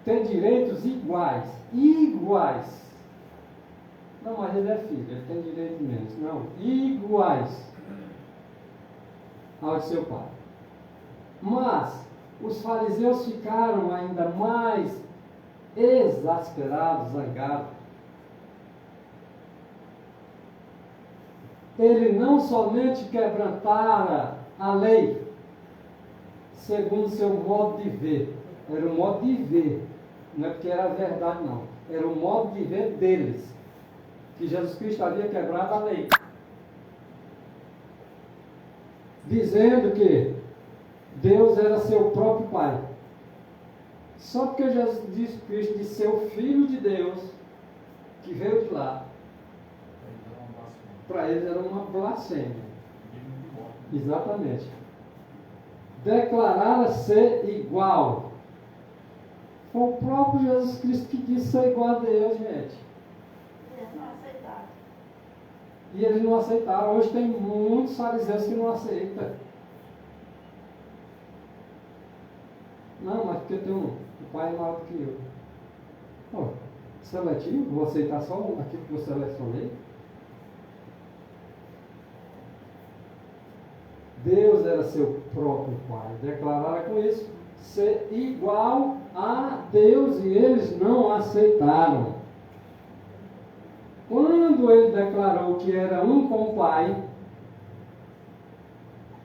ter direitos iguais. Iguais. Não, mas ele é filho, ele tem direito menos. Não, iguais ao de seu pai. Mas os fariseus ficaram ainda mais exasperados, zangados. Ele não somente quebrantara a lei, segundo seu modo de ver. Era o modo de ver, não é porque era a verdade, não. Era o modo de ver deles, que Jesus Cristo havia quebrado a lei, dizendo que Deus era seu próprio Pai. Só porque Jesus Cristo disse ser o Filho de Deus, que veio de lá, para eles era uma blasfêmia. Exatamente. Declarar ser igual. Foi o próprio Jesus Cristo que disse ser igual a Deus, gente. Eles não aceitaram. E eles não aceitaram. Hoje tem muitos fariseus que não aceitam. Não, mas porque tem o pai é maior do que eu. Pô, seletivo, vou aceitar só aquilo que eu selecionei. Deus era seu próprio Pai. Declarara com isso ser igual a Deus e eles não aceitaram. Quando ele declarou que era um com o Pai,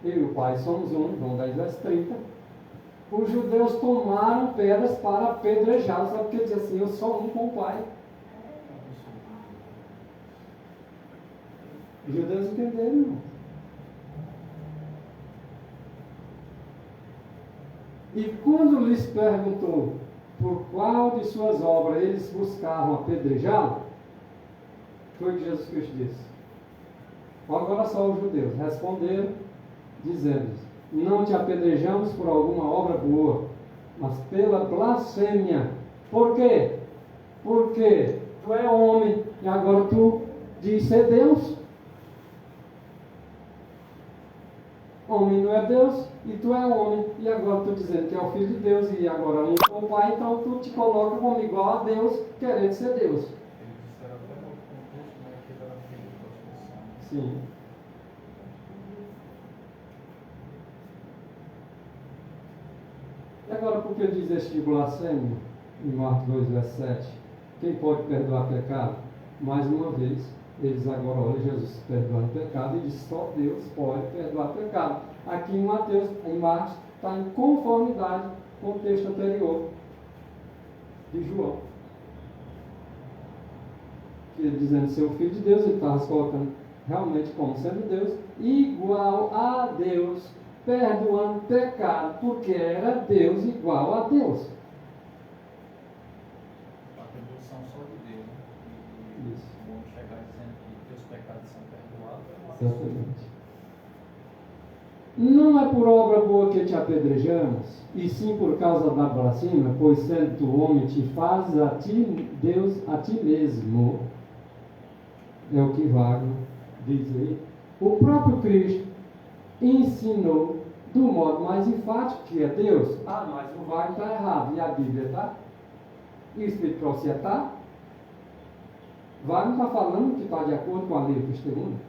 eu e o Pai somos um, João 10, verso 30, os judeus tomaram pedras para apedrejá-lo. Sabe porque ele dizia assim, eu sou um com o Pai. Os judeus entenderam, irmão. E quando lhes perguntou por qual de suas obras eles buscavam apedrejá-lo, foi o que Jesus Cristo disse. Agora só os judeus responderam, dizendo-lhes, não te apedrejamos por alguma obra boa, mas pela blasfêmia. Por quê? Porque tu é homem e agora tu diz ser Deus. Homem não é Deus e tu é homem, e agora tu dizendo que é o Filho de Deus e agora um com o Pai, então tu te coloca como igual a Deus, querendo ser Deus. Eles disseram até no contexto, né, que ele era filho de prostituição. Sim. E agora, por que diz este de blasfêmia, em Marcos 2, verso 7? Quem pode perdoar pecado? Mais uma vez, eles agora olham Jesus perdoando pecado e diz só Deus pode perdoar pecado. Aqui em Mateus, em Marcos, está em conformidade com o texto anterior de João. Ele dizendo ser o Filho de Deus, ele estava se colocando realmente como sendo Deus, igual a Deus, perdoando pecado, porque era Deus igual a Deus. A atribuição só de Deus, né? E Isso. o homem chegar dizendo que teus pecados são perdoados. Exatamente. Não é por obra boa que te apedrejamos, e sim por causa da blasfêmia, pois sendo tu homem, te fazes a ti, Deus, a ti mesmo. É o que Wagner diz aí. O próprio Cristo ensinou do modo mais enfático que é Deus. Ah, mas o Wagner está errado. E a Bíblia está? E o Espírito Profecia está? Wagner está falando que está de acordo com a lei do testemunho.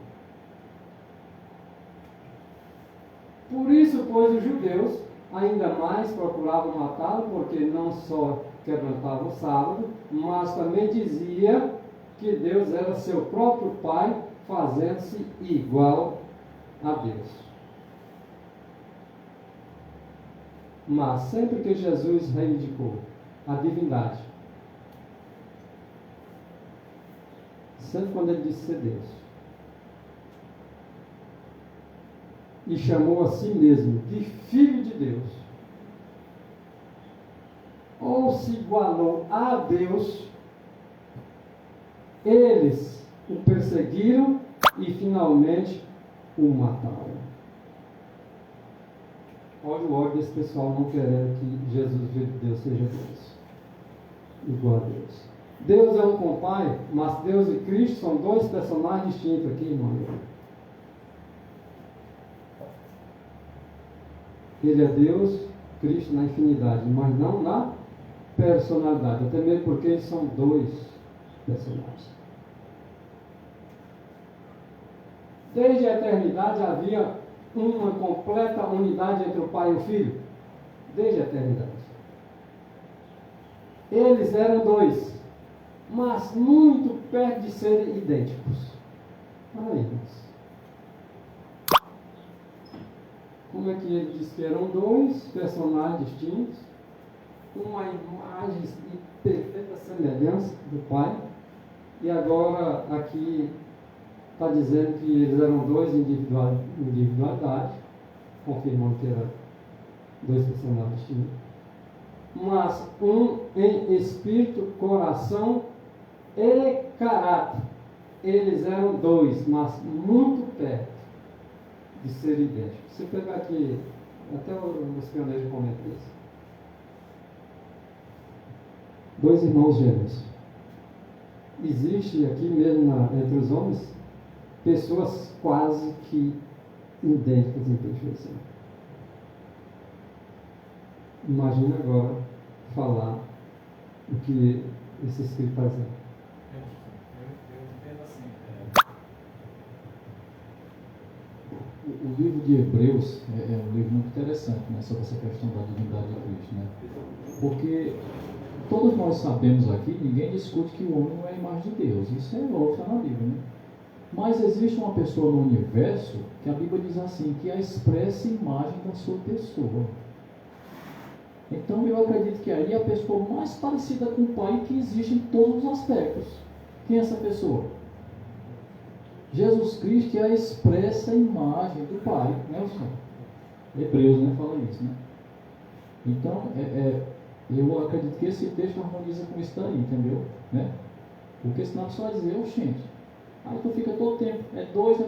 Por isso, pois, os judeus ainda mais procuravam matá-lo, porque não só quebrantava o sábado, mas também dizia que Deus era seu próprio Pai, fazendo-se igual a Deus. Mas sempre que Jesus reivindicou a divindade, sempre quando ele disse ser Deus, e chamou a si mesmo de Filho de Deus, ou se igualou a Deus, eles o perseguiram e finalmente o mataram. Olha o ódio desse pessoal não querendo que Jesus, Filho de Deus, seja Deus, igual a Deus. Deus é um com Pai, mas Deus e Cristo são dois personagens distintos aqui, irmão. Ele é Deus Cristo na infinidade, mas não na personalidade, até mesmo porque eles são dois personagens. Desde a eternidade havia uma completa unidade entre o Pai e o Filho. Desde a eternidade. Eles eram dois, mas muito perto de serem idênticos. Olha aí, irmãos. Como é que ele diz que eram dois personagens distintos, uma imagem de perfeita semelhança do Pai, e agora aqui está dizendo que eles eram dois individualidades, confirmando que eram dois personagens distintos, mas um em espírito, coração e caráter. Eles eram dois, mas muito perto de ser idênticos. Se pegar aqui, até os pioneiros comentam isso. Dois irmãos gêmeos. Existe aqui mesmo entre os homens pessoas quase que idênticas em perfeição. Imagina agora falar o que esse escrito está dizendo. Eu entendo assim. O livro de Hebreus é um livro muito interessante, né, sobre essa questão da divindade de Cristo, né? Porque todos nós sabemos aqui, ninguém discute que o homem não é a imagem de Deus. Isso é óbvio, está na Bíblia, né? Mas existe uma pessoa no universo que a Bíblia diz assim, que é a expressa imagem da sua pessoa. Então eu acredito que aí é a pessoa mais parecida com o Pai que existe em todos os aspectos. Quem é essa pessoa? Jesus Cristo é a expressa imagem do Pai, né, o Senhor? Hebreus, né, fala isso, né? Então, eu acredito que esse texto harmoniza com isso daí, entendeu? Né? Porque senão a pessoa vai dizer, gente, aí tu fica todo tempo, é dois,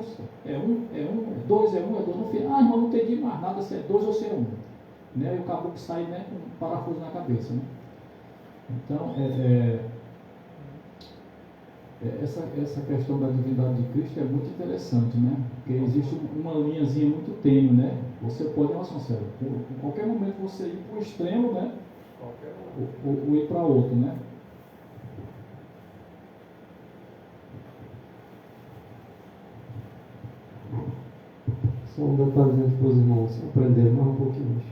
é um, é dois, no final, irmão, não entendi mais nada se é dois ou se é um. Né? E o caboclo sai, né, com um parafuso na cabeça, né? Então, essa questão da divindade de Cristo é muito interessante, né? Porque existe uma linhazinha muito tênue, né? Você pode, nossa senhora, em qualquer momento você ir para o extremo, né? Ou ir para outro, né? Só um detalhezinho para os irmãos aprenderem mais um pouquinho hoje.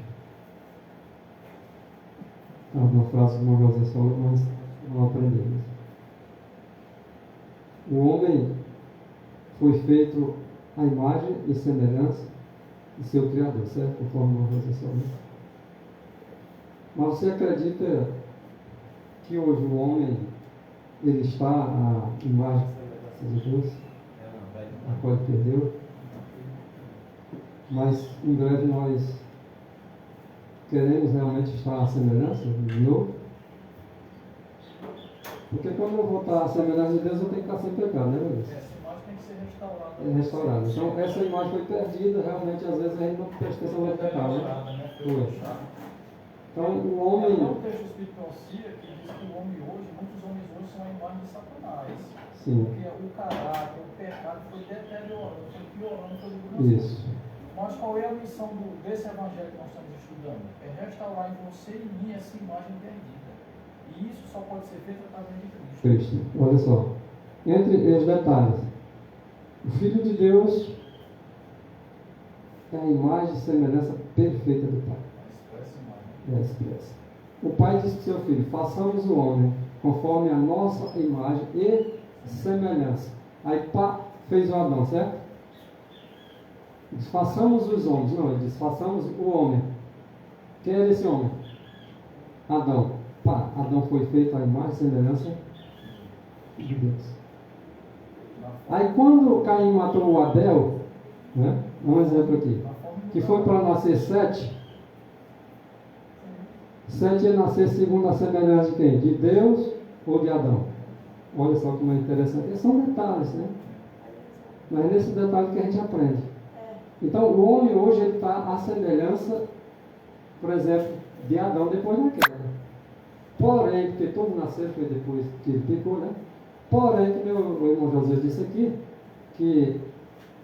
Uma frase que uma vez falou, mas não aprendemos. O homem foi feito à imagem e semelhança de seu Criador, certo? Conforme uma vez falou. Mas você acredita que hoje o homem ele está à imagem e semelhança de Deus? A qual ele perdeu? Mas em breve nós queremos realmente estar à semelhança de novo? Porque quando eu vou estar à semelhança de Deus, eu tenho que estar sem pecado, né, meu Deus? Essa imagem tem que ser restaurada. Restaurada. Então, essa imagem foi perdida, realmente, às vezes a gente não presta atenção no pecado, né? Então, o homem. Tem um texto escrito por Cia que diz que o homem hoje, muitos homens hoje são a imagem de Satanás. Sim. Porque o caráter, o pecado foi deteriorando, foi piorando todo o Isso. Mas qual é a missão desse evangelho que nós estamos estudando? É restaurar em você e em mim essa imagem perdida. E isso só pode ser feito através de Cristo. Cristo. Olha só. Entre os detalhes, o Filho de Deus é a imagem e semelhança perfeita do Pai. É a expressa. O Pai disse para o seu filho: façamos o homem conforme a nossa imagem e semelhança. Aí pá, fez o Adão, certo? Ele disse, façamos os homens. Não, ele disse, façamos o homem. Quem era esse homem? Adão. Pá, Adão foi feito à imagem e semelhança de Deus. Aí quando Caim matou o Abel, né? Um exemplo aqui, que foi para nascer Sete. Sete ia nascer segundo a semelhança de quem? De Deus ou de Adão? Olha só como é interessante. Esses são detalhes, né? Mas é nesse detalhe que a gente aprende. Então o homem hoje está à semelhança, por exemplo, de Adão depois da queda. Porém, porque todo nascer foi depois que ele pecou, né? Porém, que meu irmão José disse aqui, que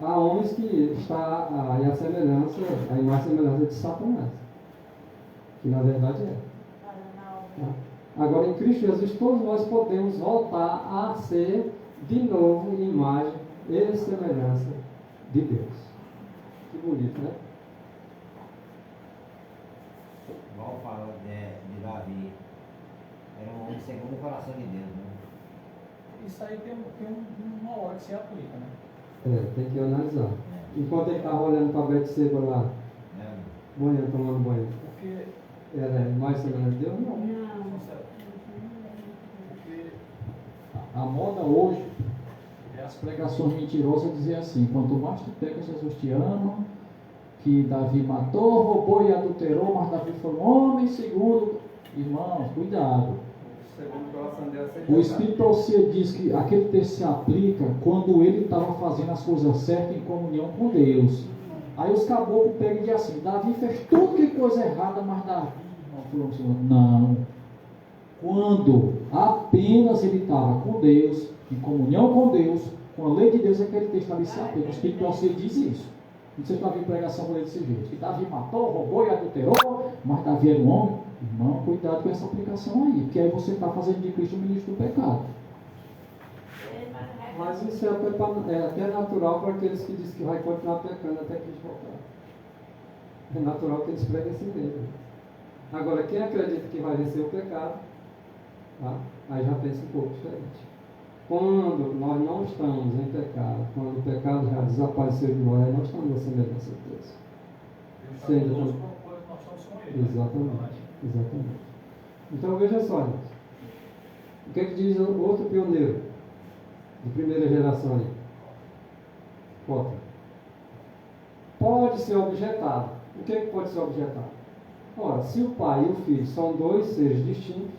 há homens que está a semelhança, a imagem e semelhança de Satanás. que na verdade é. Tá? Agora, em Cristo Jesus, todos nós podemos voltar a ser de novo imagem e semelhança de Deus. Que bonito, né? Igual fala de Davi, era um homem segundo o coração de Deus, né? Isso aí tem uma hora que se aplica, né? Tem que analisar. Enquanto ele estava olhando para Betseba lá, banho, tomando banho, Porque, era mais semelhante de Deus? Não. porque A moda hoje, as pregações mentirosas diziam assim: quanto mais tu pega, Jesus te ama, que Davi matou, roubou e adulterou, mas Davi foi um homem segundo. Irmãos, cuidado. Segundo o coração de Deus, O Espírito Profecia diz que aquele texto se aplica quando ele estava fazendo as coisas certas em comunhão com Deus. Aí os caboclos pegam e dizem assim: Davi fez tudo que coisa errada, mas Davi não. Quando apenas ele estava com Deus, em comunhão com Deus, com a lei de Deus, aquele texto ali se aplica. O Espírito Profecia diz isso. Não sei se Davi pregação com ele desse jeito: que Davi matou, roubou e adulterou, mas Davi era um homem. Irmão, cuidado com essa aplicação aí, porque aí você está fazendo de Cristo o ministro do pecado. Mas isso é até natural para aqueles que dizem que vai continuar pecando até Cristo voltar. É natural que eles preguem assim mesmo. Agora, quem acredita que vai vencer o pecado, tá? Aí já pensa um pouco diferente. Quando nós não estamos em pecado, quando o pecado já desapareceu de nós, nós estamos na semelhança de Deus. Deus está Sim, conosco quando nós estamos com Ele. Exatamente. Exatamente. Então veja só, irmãos. O que é que diz o outro pioneiro de primeira geração aí? Bota. Pode ser objetado. O que é que pode ser objetado? Ora, se o pai e o filho são dois seres distintos,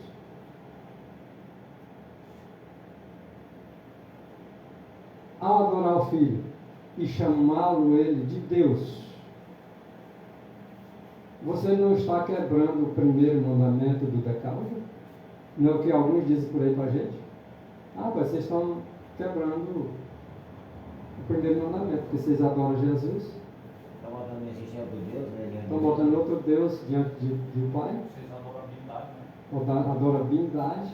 ao adorar o filho e chamá-lo ele de Deus, você não está quebrando o primeiro mandamento do decálogo? Não é o que alguns dizem por aí para a gente? Ah, mas vocês estão quebrando o primeiro mandamento, porque vocês adoram Jesus. Estão botando não existe outro Deus, né? Estão botando outro Deus diante do Pai. Vocês adoram a habilidade, né? Adorabilidade.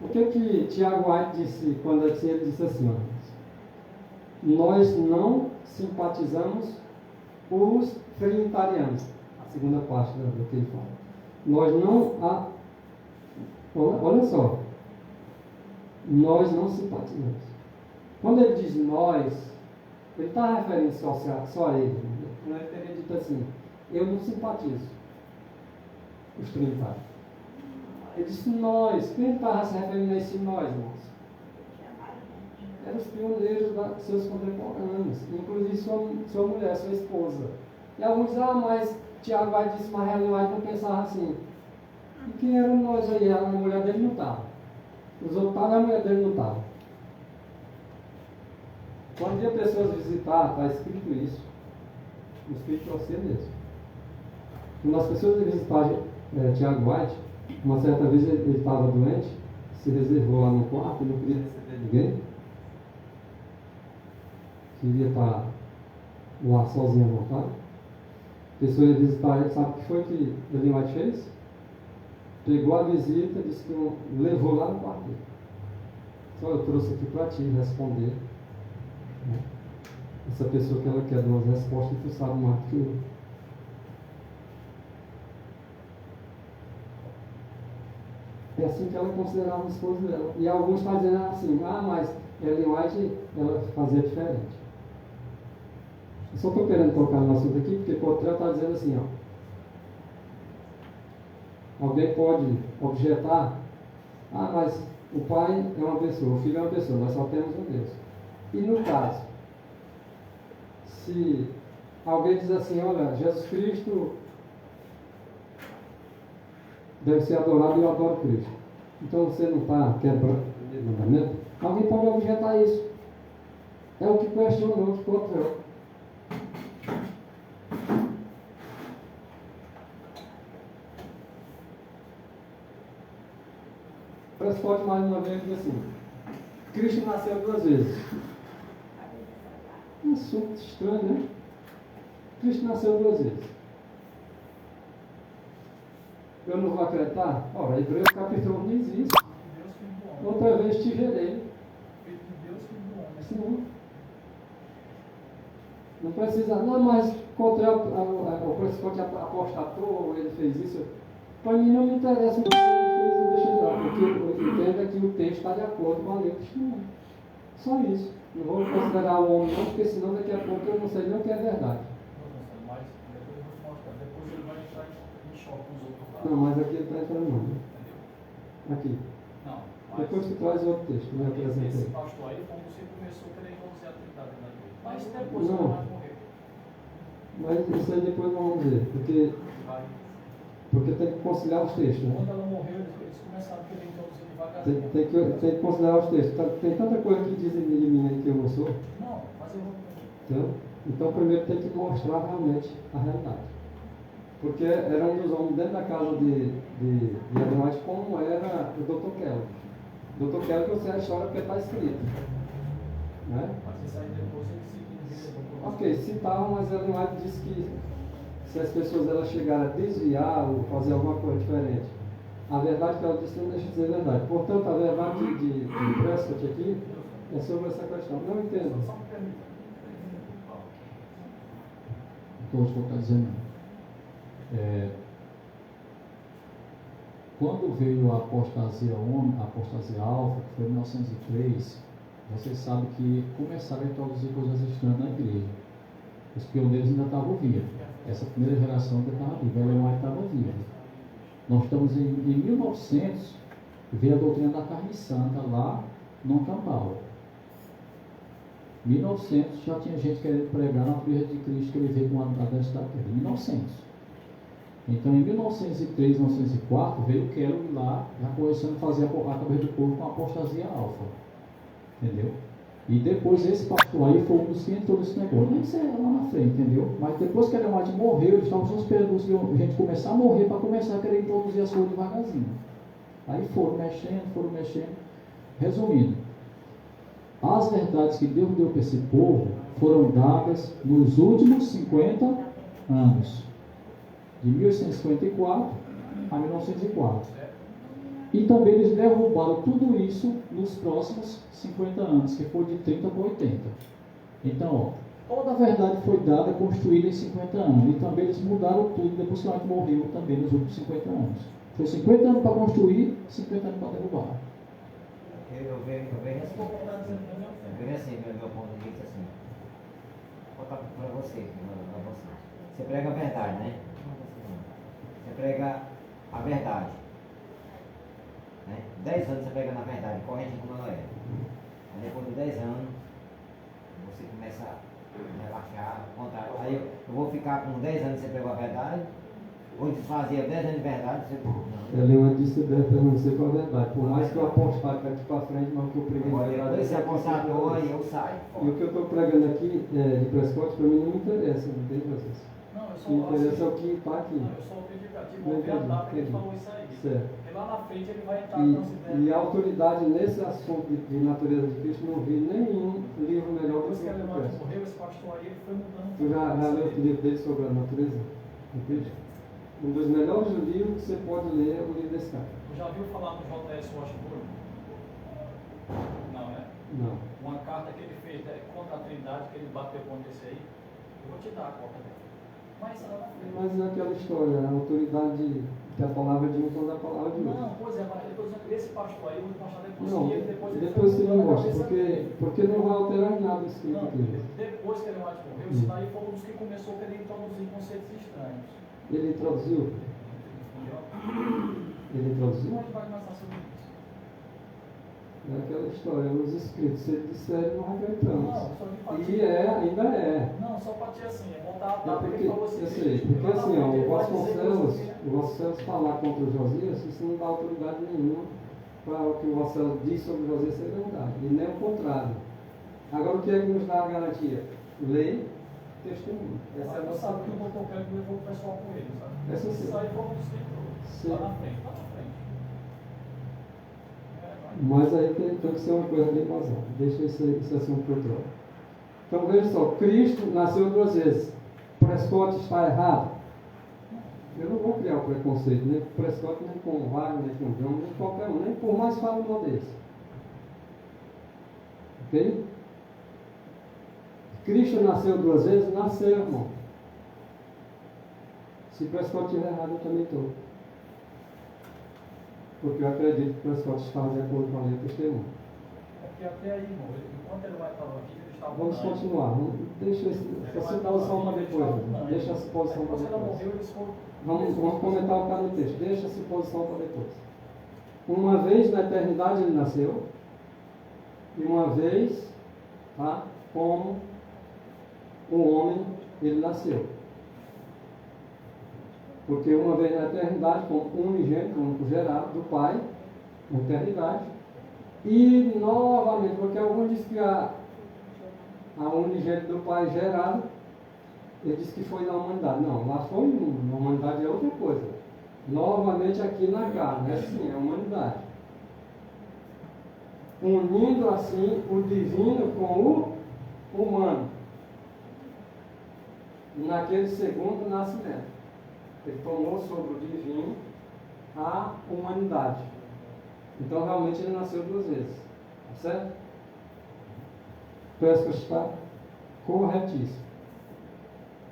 O que Tiago White disse quando ele disse assim, ó, nós não simpatizamos os trinitarianos, a segunda parte do que ele fala. Nós não olha só, nós não simpatizamos. Quando ele diz nós, ele está referindo só a ele. Não, ele teria dito assim: eu não simpatizo os trinitários. Ele disse nós. Quem estava se referindo a esse nós, irmãos? Eram os pioneiros dos seus contemporâneos, inclusive sua mulher, sua esposa. E alguns dizem: mas Tiago vai dizer, mas Ellen White não pensava assim. E quem eram nós aí? A mulher dele não estava. Os outros estavam e a mulher dele não estava. Quando ia pessoas visitar, está escrito isso. No Espírito Profecia mesmo. Quando as pessoas iam visitar Tiago White, uma certa vez ele estava doente, se reservou lá no quarto, não queria receber ninguém. Queria estar lá sozinho à vontade. A pessoa ia visitar ele, sabe o que foi que Ellen White fez? Pegou a visita, disse que levou lá no quarto dele. Só eu trouxe aqui para ti responder. Né? Essa pessoa que ela quer dar umas respostas, tu sabe mais do que eu. É assim que ela considerava o esposo dela. E alguns estão dizendo assim: mas Ellen White ela fazia diferente. Eu só estou querendo tocar no assunto aqui, porque Cottrell está dizendo assim, ó. Alguém pode objetar: mas o pai é uma pessoa, o filho é uma pessoa, nós só temos um Deus. E no caso, se alguém diz assim: olha, Jesus Cristo deve ser adorado e eu adoro Cristo, então você não está quebrando o primeiro mandamento? Alguém pode objetar isso. É o que questionou que Cottrell. Transporte mais uma vez diz assim: Cristo nasceu 2 vezes. Um assunto estranho, né? Cristo nasceu 2 vezes. eu não vou acreditar? Ora, Hebreus capítulo 1 diz isso. Filho de Deus, filho do homem. Outra vez te gerei. Filho de Deus, filho do homem. Sim. Não precisa, não, mas contra o pressuposto apostatou, ele fez isso. Para mim não me interessa o que ele fez ou deixa de lá, porque eu entendo é que o texto está de acordo com a lei do testemunho. Só isso. Não vou considerar o homem não, porque senão daqui a pouco eu não sei nem o que é verdade. Mas depois eu vou te mostrar. Depois ele vai entrar em choque com os outros lados. Não, mas aqui ele está entrando não. Né? Entendeu? Aqui. Não. Depois tu traz outro texto, me Esse apresentei. pastor aí, como você começou a querer introduzir a Trindade na igreja. Mas depois Não. ele vai morrer. Mas isso aí depois nós vamos ver, Vai. porque tem que conciliar os textos, né? Quando ela morreu, eles começaram a querer introduzir devagarzinho. Tem que considerar os textos. Tem tanta coisa que dizem de mim aí que eu não sou. Não, mas eu vou. Então primeiro tem que mostrar realmente a realidade. Porque era um dos homens dentro da casa de Ellen White, como era o Dr. Keller. Dr. Keller, que eu sei a história porque está escrito. Né? Mas isso aí depois ele se Ok, citavam, mas Ellen White disse que se as pessoas elas chegarem a desviar ou fazer alguma coisa diferente, a verdade que ela disse não deixa de ser verdade. Portanto, a verdade de Prescott aqui é sobre essa questão. Não entendo. Só me permita. Então, o que eu estou dizendo, quando veio a apostasia alfa, que foi em 1903, vocês sabem que começaram a introduzir coisas estranhas na igreja. Os pioneiros ainda estavam vivos. Essa primeira geração ainda estava viva, a Ellen White estava viva. Nós estamos em 1900, veio a doutrina da carne santa lá no Campal. 1900 já tinha gente querendo pregar na natureza de Cristo, que ele veio com a densidade dele. 1900. Então, em 1903, 1904, veio o Keller lá, já começando a fazer a cabeça do povo com a apostasia alfa. Entendeu? E depois esse pastor aí foi um dos que entrou nesse negócio. Mas isso é lá na frente, entendeu? Mas depois que Ellen White morreu, eles estavam só esperando a gente começar a morrer para começar a querer introduzir as coisas devagarzinho. Aí foram mexendo. Resumindo, as verdades que Deus deu para esse povo foram dadas nos últimos 50 anos. De 1854 a 1904. E também eles derrubaram tudo isso nos próximos 50 anos, que foi de 30 para 80. Então, toda a verdade foi dada, construída em 50 anos. E também eles mudaram tudo depois que ela morreu também nos últimos 50 anos. Foi 50 anos para construir, 50 anos para derrubar. Eu vejo assim, meu ponto de vista assim. Vou botar para você. Você prega a verdade, né? Você prega a verdade. Né? 10 anos você prega na verdade, corrente como ela é. Aí depois de 10 anos, você começa a relaxar, ao contrário. Aí eu vou ficar com 10 anos você pregou a verdade, vou desfazer 10 anos de verdade, você não. Ellen White disse que deve permanecer com a verdade. Por mais que eu apostar daqui para frente, mas o que eu preguei na verdade. Depois você apostatou e eu saio. E o que eu estou pregando aqui de Prescott, para mim não me interessa, não tem vocês. Não, eu O só que interessa é o que está aqui. Não, eu só o indicativo, Não vou ver a data que ele entendi. falou isso aí. Certo. Porque lá na frente ele vai entrar nas ideias. E a autoridade nesse assunto de natureza de Cristo, não vi nenhum livro melhor do Depois que que o ele Prescott. morreu, esse pastor aí, ele foi mudando. Tu já leu o livro dele sobre a natureza de Cristo? Um dos melhores livros que você pode ler é o livro desse cara. Tu já viu falar do J.S. Washburn? Não, né? Não. Uma carta que ele fez contra a Trindade, que ele bateu contra esse aí. Eu vou te dar a cópia dele. Mas Mas é aquela história, a autoridade que a palavra de um contra a palavra de outro. não, pois é, mas eu estou dizendo que esse pastor aí, eu vou te mostrar depois Não, que ele depois ele depois foi você me mudando a mostra, cabeça dele. porque não vai alterar em nada escrito Não, aqui. depois que ele morreu, esse daí foi um dos que começou a querer introduzir conceitos estranhos. Ele introduziu? Entendeu? Ele introduziu? Como a gente vai começar sobre isso? É aquela história, os escritos, se ele disser, não acreditamos. Não, só de partir. E ainda é. Não, só para ti assim, é botar a É data que porque, ele falou assim. eu sei, porque lá na assim, frente ó, ele o vai dizer Vasconcelos, coisas que- o Vasconcelos falar contra o Josias, isso não dá autoridade nenhuma para o que o Vasconcelos diz sobre o Josias ser verdade, e nem o contrário. Agora, o que é que nos dá a garantia? Lei, testemunho. Essa é a Mas nossa. sabe que o doutor Kelly levou o pessoal com ele, sabe? Essa sim. Isso aí foi um dos que entrou. Sim. Lá na frente, lá na frente. Mas aí tem que ser uma coisa bem basada. Deixa esse assunto para outro lado. Então veja só, Cristo nasceu duas vezes. Prescott está errado? Eu não vou criar o preconceito, nem com o Prescott, nem com o Wagner, nem com o João, nem com qualquer um, nem por mais fala mal desse. Ok? Cristo nasceu 2 vezes? Nasceu, irmão. Se Prescott estiver errado, eu também estou. Porque eu acredito que Prescott estava de acordo com a minha testemunha. É porque até aí, irmão, enquanto ele vai estar aqui, ele estava Vamos continuar. Deixa essa suposição para depois. Deixa a suposição para depois. Vamos comentar o caso do texto. Deixa a suposição para depois. Uma vez na eternidade ele nasceu. E uma vez, tá, como o homem, ele nasceu. Porque uma vez na eternidade, como unigênito, único gerado do Pai, na eternidade. E novamente, porque alguns dizem que a unigênito do Pai gerado, ele disse que foi na humanidade. Não, lá foi na humanidade é outra coisa. Novamente aqui na carne, é sim, é a humanidade. Unindo assim o divino com o humano. Naquele segundo nascimento. Ele tomou sobre o divino a humanidade. Então realmente ele nasceu 2 vezes. Tá certo? Parece que está corretíssimo.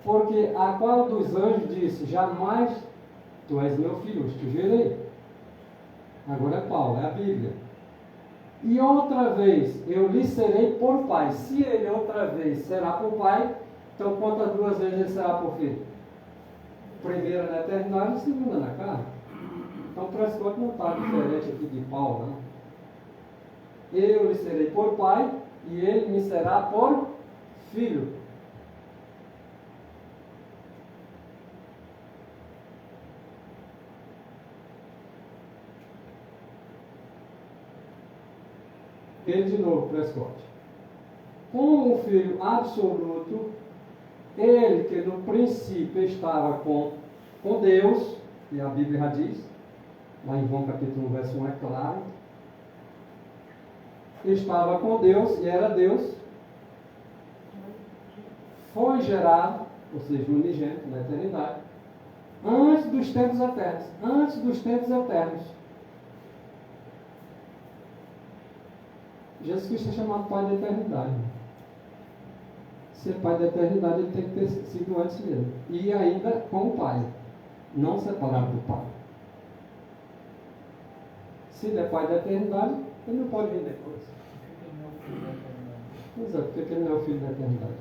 Porque a qual dos anjos disse: jamais tu és meu filho, te gerei. Agora é Paulo, é a Bíblia. E outra vez eu lhe serei por pai. Se ele outra vez será por pai, então quantas 2 vezes ele será por filho? Primeira na eternidade e segunda na carne. Então Prescott não está diferente aqui de Paulo, não. Eu lhe serei por pai e ele me será por filho. Ele de novo, Prescott. Como o Filho absoluto, ele que no princípio estava com Deus, e a Bíblia já diz, lá em João capítulo 1, verso 1 é claro, estava com Deus e era Deus, foi gerado, ou seja, unigênito na eternidade, antes dos tempos eternos. Antes dos tempos eternos. Jesus Cristo é chamado Pai da eternidade. Ser Pai da eternidade, ele tem que ter sido antes mesmo. E ainda com o Pai, não separado do Pai. Se ele é Pai da eternidade, ele não pode vir depois. Pois é, porque ele não é o Filho da eternidade.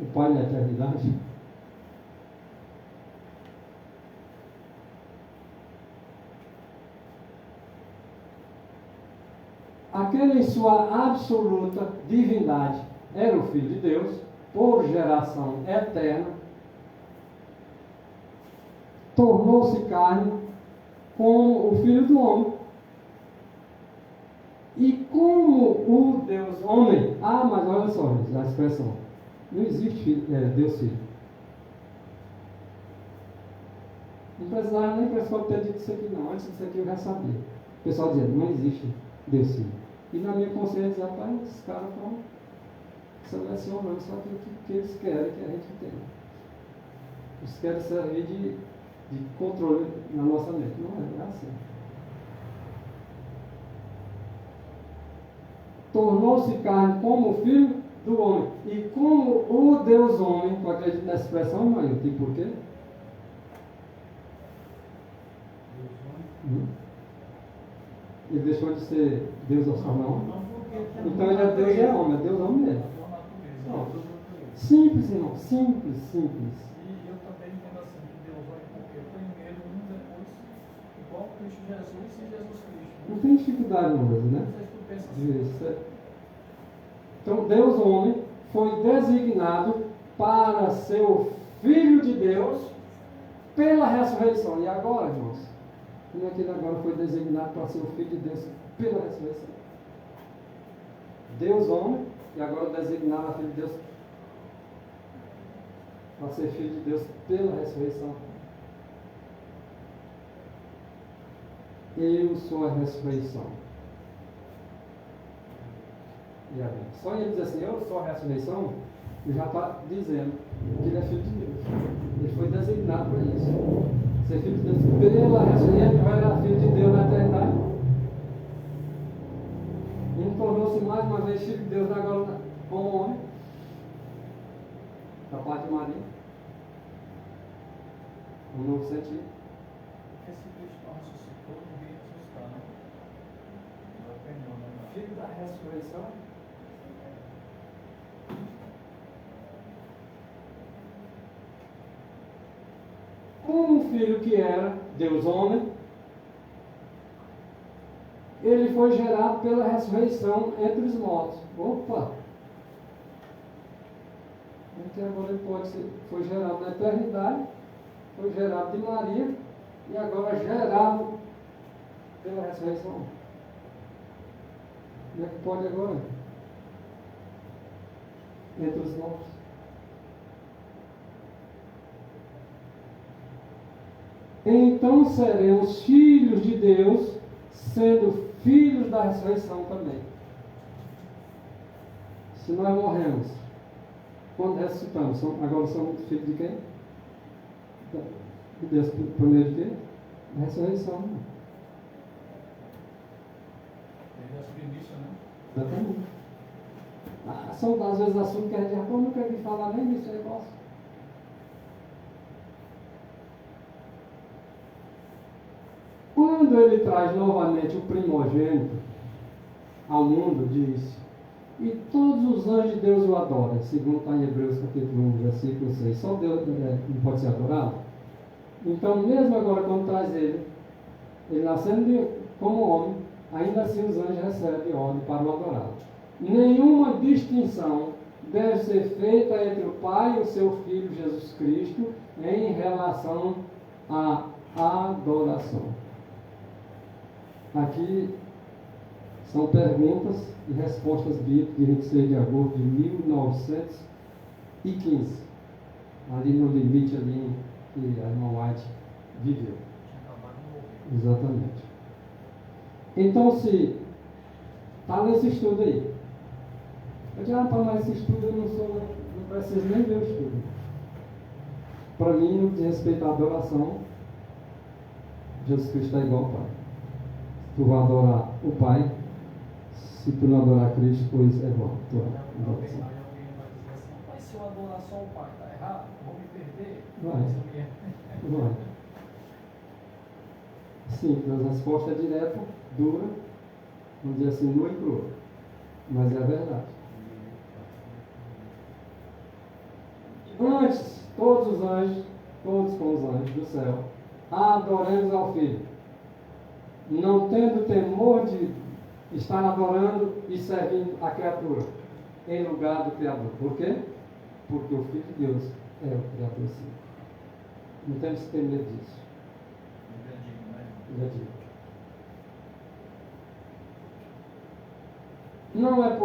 O Pai da eternidade. Aquele em sua absoluta divindade era o Filho de Deus, por geração eterna, tornou-se carne como o Filho do Homem. E como o Deus homem, mas olha só a expressão, não existe Deus Filho. Não precisava nem Prescott ter dito isso aqui não, antes disso aqui eu já sabia. O pessoal dizendo, não existe Deus Filho. E na minha consciência, rapaz, esses caras estão selecionando só aquilo que eles querem que a gente tenha. Eles querem servir de controle na nossa mente. Não é assim. Tornou-se carne como o Filho do Homem. E como o Deus homem, tu acredita nessa expressão, mãe? Tem porquê? Ele deixou de ser Deus ao seu não? Então ele é Deus e é homem, é Deus homem mesmo. Não. Simples, irmão, simples. E eu também entendo assim que Deus vai porque primeiro, depois, igual Cristo Jesus e Jesus Cristo. Não tem dificuldade no Brasil, né? Não sei se tu pensa assim. Isso. Então Deus homem foi designado para ser o Filho de Deus pela ressurreição. E agora, irmãos? E aquele agora foi designado para ser o Filho de Deus pela ressurreição. Deus homem, e agora designado a Filho de Deus para ser Filho de Deus pela ressurreição. Eu sou a ressurreição. E aí, só ele dizer assim, eu sou a ressurreição, ele já está dizendo que ele é Filho de Deus. Ele foi designado para isso. Ser filho de Deus. Pela ressurreição, ele vai virar filho de Deus na eternidade. E tornou-se mais uma vez filho de Deus agora como homem. Da parte de Maria. Um novo sentido. Esse Cristo não ressuscitou, ninguém ressuscitar, né? Não opinião, né? Filho da ressurreição. Um filho que era Deus homem, ele foi gerado pela ressurreição entre os mortos. Opa! Então agora ele pode ser, foi gerado na eternidade, foi gerado de Maria e agora gerado pela ressurreição. Como é que pode agora? Entre os mortos. Então seremos filhos de Deus, sendo filhos da ressurreição também. Se nós morremos, quando ressuscitamos, agora somos filhos de quem? De Deus, primeiro de quê? Da ressurreição. Desde a submissão, né? Exatamente. São às vezes assuntos que a gente já não quer falar nem desse negócio. Quando ele traz novamente o primogênito ao mundo, diz: e todos os anjos de Deus o adoram, segundo está em Hebreus capítulo 1, versículo 6. Só Deus não pode ser adorado. Então, mesmo agora, quando traz ele nascendo como homem, ainda assim os anjos recebem ordem para o adorar. Nenhuma distinção deve ser feita entre o Pai e o seu Filho Jesus Cristo em relação à adoração. Aqui são perguntas e respostas bíblicas de 26 de agosto de 1915, ali no limite ali que a irmã White viveu. Exatamente. Então, se está nesse estudo aí, eu digo, mas esse estudo eu não preciso nem ver o estudo. Para mim, no que diz respeito à adoração, Jesus Cristo é igual ao Pai. Tu vai adorar o Pai, se tu não adorar Cristo, pois é igual. Alguém vai dizer assim, mas se eu adorar só o Pai, está errado? Vou me perder? Vai. Sim, a resposta é direta, dura, vamos dizer assim, nua e crua. Mas é a verdade. Antes, todos os anjos, todos com os anjos do céu, adoremos ao Filho, não tendo temor de estar adorando e servindo a criatura, em lugar do Criador. Por quê? Porque o Filho de Deus é o Criador, sim. Não temos que ter medo disso. Já digo. Não é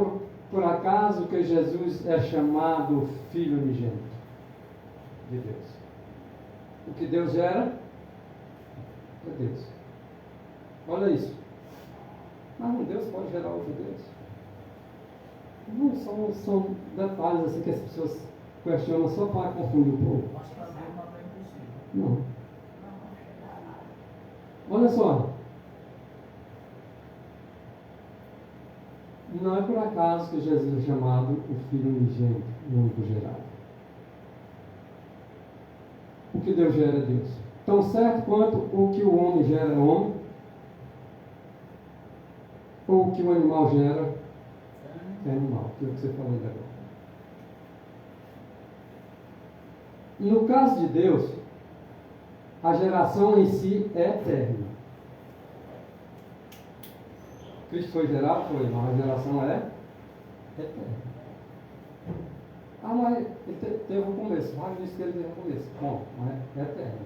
por acaso que Jesus é chamado Filho unigênito de Deus. O que Deus gera é Deus. Olha isso. Mas um Deus pode gerar outro Deus? Não são detalhes assim que as pessoas questionam só para confundir o povo. Mas para Deus nada é impossível. Não. Olha só. Não é por acaso que Jesus é chamado o Filho unigênito, o único gerado. O que Deus gera é Deus. Tão certo quanto o que o homem gera é homem, ou o que o animal gera é animal, que é o que você falou agora. No caso de Deus, a geração em si é eterna. Cristo foi gerado, foi, mas a geração é eterna. Mas ele teve um começo, mas disse que ele teve um começo. Bom, mas é eterno.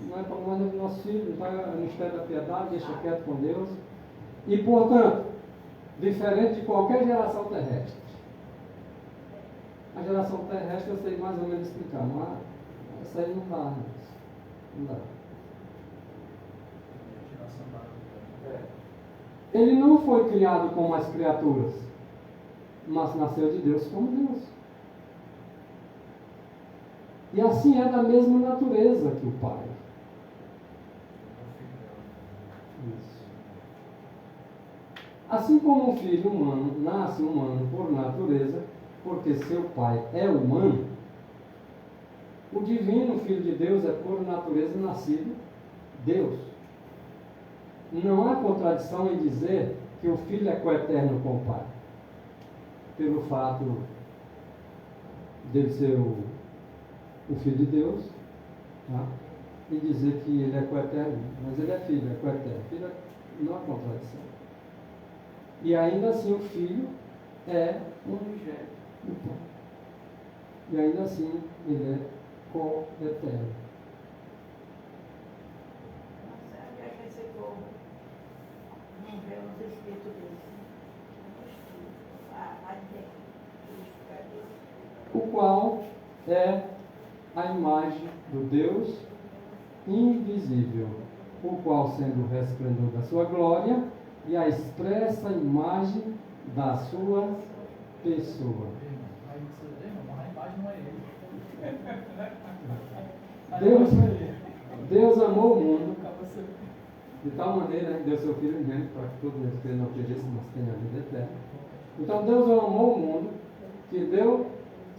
Não é para nós, nosso filho, vai no mistério da piedade, deixa quieto com Deus. E, portanto, diferente de qualquer geração terrestre. A geração terrestre eu sei mais ou menos explicar, mas essa aí não dá. Não dá. Ele não foi criado como as criaturas, mas nasceu de Deus como Deus. E assim é da mesma natureza que o Pai. Isso. Assim como um filho humano nasce humano por natureza, porque seu pai é humano, o divino Filho de Deus é por natureza nascido Deus. Não há contradição em dizer que o Filho é coeterno com o Pai, pelo fato dele ser o Filho de Deus, tá? E dizer que ele é coeterno, mas ele é filho, é coeterno. Filho não há contradição. E ainda assim o Filho é um objeto do Pai. E ainda assim ele é co-eterno. Nossa, onde é que esse povo não vê os espíritos deles? O qual é a imagem do Deus invisível, o qual sendo o resplendor da sua glória e a expressa imagem da sua pessoa. Aí você vê, mas a imagem não é ele. Deus amou o mundo de tal maneira que deu seu Filho unigênito para que todo mundo que não pereça, mas tenha a vida eterna. Então Deus amou o mundo que deu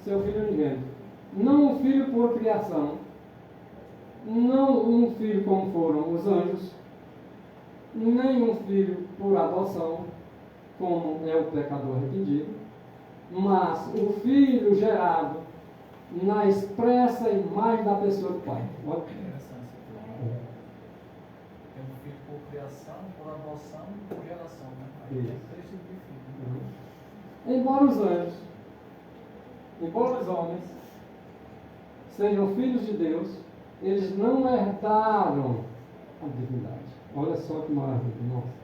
seu Filho unigênito. Não um filho por criação, não um filho como foram os anjos, nem um filho por adoção, como é o pecador arrependido, mas o Filho gerado na expressa imagem da pessoa do Pai. Olha. Tem um filho por criação, por adoção e por geração. Né? Aí tem 3 tipos de filho. Embora os anjos, embora os homens sejam filhos de Deus, eles não herdaram a divindade. Olha só que maravilha, nossa.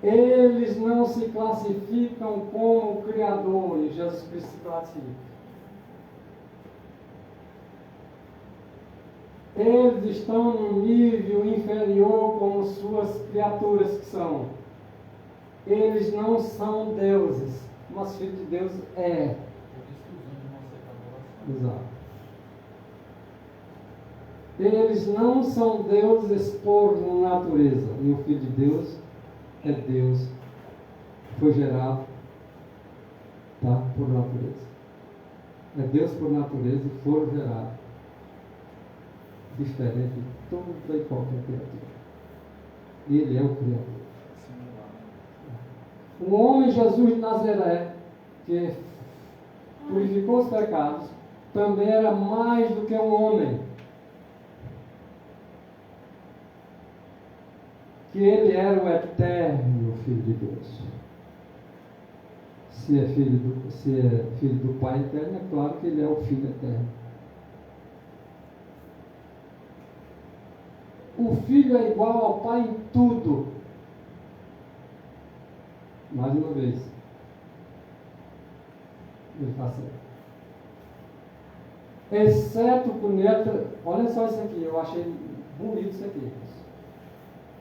Eles não se classificam como criadores, Jesus Cristo se classifica. Eles estão num nível inferior como suas criaturas que são. Eles não são deuses, mas filho de Deus é. Exato. Eles não são deuses por natureza. E o Filho de Deus é Deus. Foi gerado, tá, por natureza. É Deus por natureza e foi gerado. Diferente de toda e qualquer criatura. Ele é o Criador. O homem Jesus de Nazaré, que purificou os pecados, também era mais do que um homem. Que ele era o eterno Filho de Deus. Se é filho do Pai eterno, é claro que ele é o Filho eterno. O Filho é igual ao Pai em tudo. Mais uma vez. Ele está certo. Exceto por neto. Olha só isso aqui, eu achei bonito isso aqui.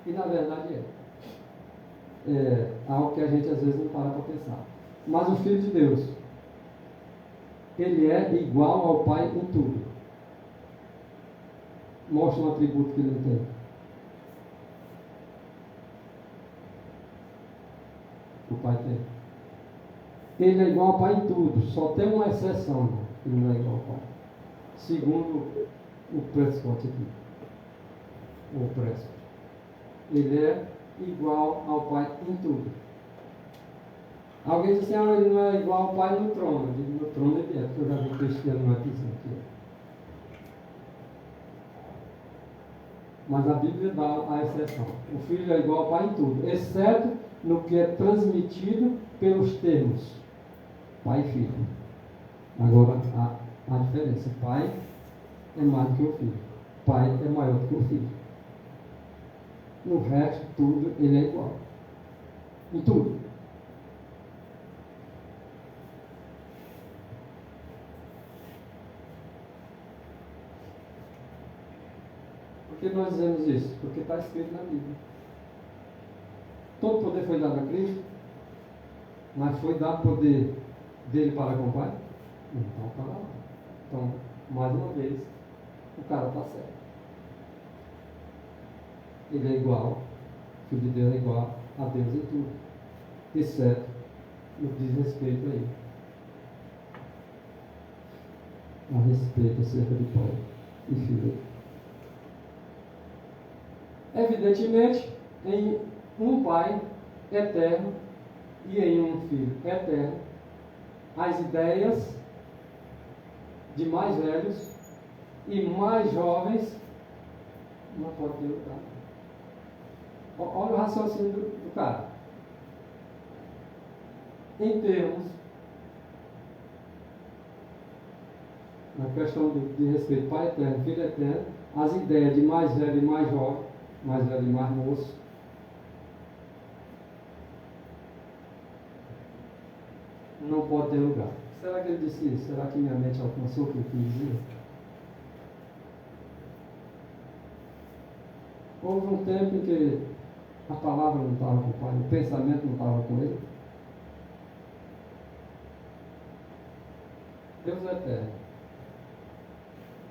E na verdade é algo que a gente às vezes não para pensar. Mas o Filho de Deus, ele é igual ao Pai em tudo. Mostra um atributo que ele não tem. O Pai tem. Ele é igual ao Pai em tudo. Só tem uma exceção. Ele não é igual ao Pai. Segundo o Prescott aqui. O Prescott. Ele é igual ao Pai em tudo. Alguém diz assim, ele não é igual ao Pai no trono. Eu digo, no trono ele é, porque eu já vi cristiano não é dizendo aqui. Mas a Bíblia dá a exceção. O Filho é igual ao Pai em tudo, exceto no que é transmitido pelos termos Pai e Filho. Agora, a diferença. Pai é mais do que o Filho. Pai é maior do que o Filho. No resto, tudo, ele é igual. Em tudo. Por que nós dizemos isso? Porque está escrito na Bíblia. Todo poder foi dado a Cristo, mas foi dado poder dele para com o Pai? Então, para lá. Então, mais uma vez, o cara está certo. Ele é igual, o Filho de Deus é igual a Deus em tudo, exceto no que diz respeito a ele. A respeito acerca de pai e filho. Evidentemente, em um pai eterno e em um filho eterno, as ideias de mais velhos e mais jovens não podem ter lugar. Olha o raciocínio do cara. Em termos, na questão de respeito pai eterno, filho eterno, as ideias de mais velho e mais jovem, mais velho e mais moço, não pode ter lugar. Será que ele disse isso? Será que minha mente alcançou o que ele quis dizer? Houve um tempo em que a palavra não estava com o pai, o pensamento não estava com ele. Deus é eterno.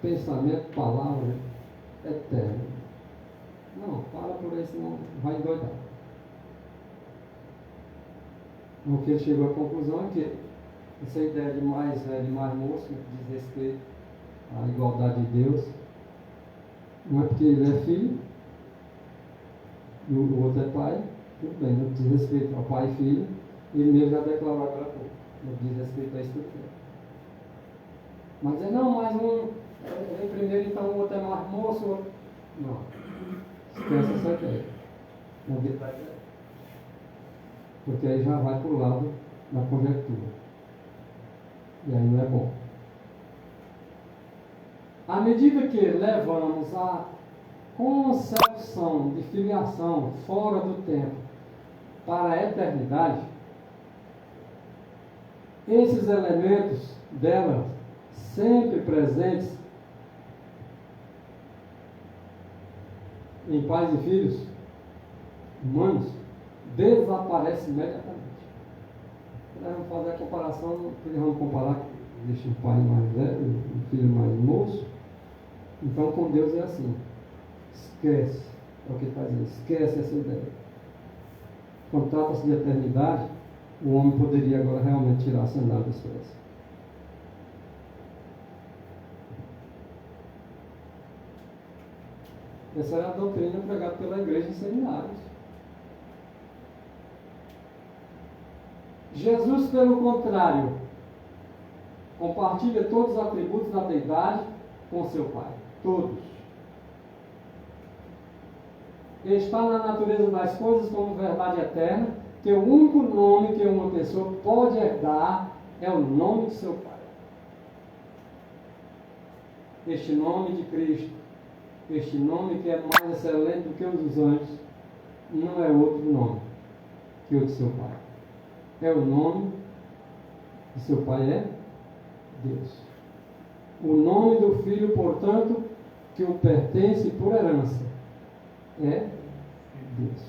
Pensamento, palavra, eterno. Não, para por aí, senão vai endoidar. O que ele chegou à conclusão é que essa ideia de mais velho e mais moço, que diz respeito à igualdade de Deus, não é porque ele é filho e o outro é pai, tudo bem, no que diz respeito ao pai e filho, ele mesmo já declarou agora há pouco, no que diz respeito a isso tudo bem. Mas dizer, não, mais um vem primeiro, então o outro é mais moço, o outro... Não, esquece essa ideia. Não vê para ideia. Porque aí já vai para o lado da conjectura. E aí não é bom. À medida que levamos a concepção de filiação fora do tempo para a eternidade, esses elementos dela, sempre presentes em pais e filhos humanos, desaparece imediatamente. Vamos fazer a comparação, vamos comparar, deixa o pai mais velho, o filho mais moço. Então com Deus é assim. Esquece, é o que ele está dizendo, esquece essa ideia. Quando trata-se de eternidade, o homem poderia agora realmente tirar a sandália dos pés. Essa é a doutrina pregada pela igreja em seminários. Jesus, pelo contrário, compartilha todos os atributos da deidade com seu Pai. Todos. Está na natureza das coisas como verdade eterna, que o único nome que uma pessoa pode herdar é o nome de seu Pai. Este nome de Cristo, este nome que é mais excelente do que o dos anjos, não é outro nome que o de seu Pai. É o nome de seu Pai, é Deus. O nome do Filho, portanto, que o pertence por herança, é Deus.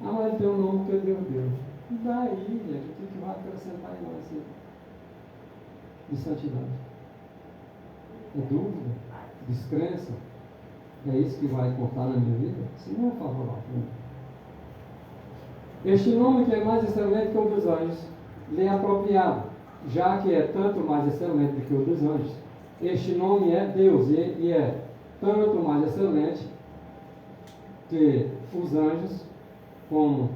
Ah, mas ele tem um nome que Deus deu. E daí, gente, o que vai acrescentar em nós assim, de santidade? É dúvida? Descrença? É isso que vai contar na minha vida? Isso não é favorável. Este nome que é mais excelente que o dos anjos, lhe é apropriado, já que é tanto mais excelente do que o dos anjos. Este nome é Deus e é tanto mais excelente que os anjos, como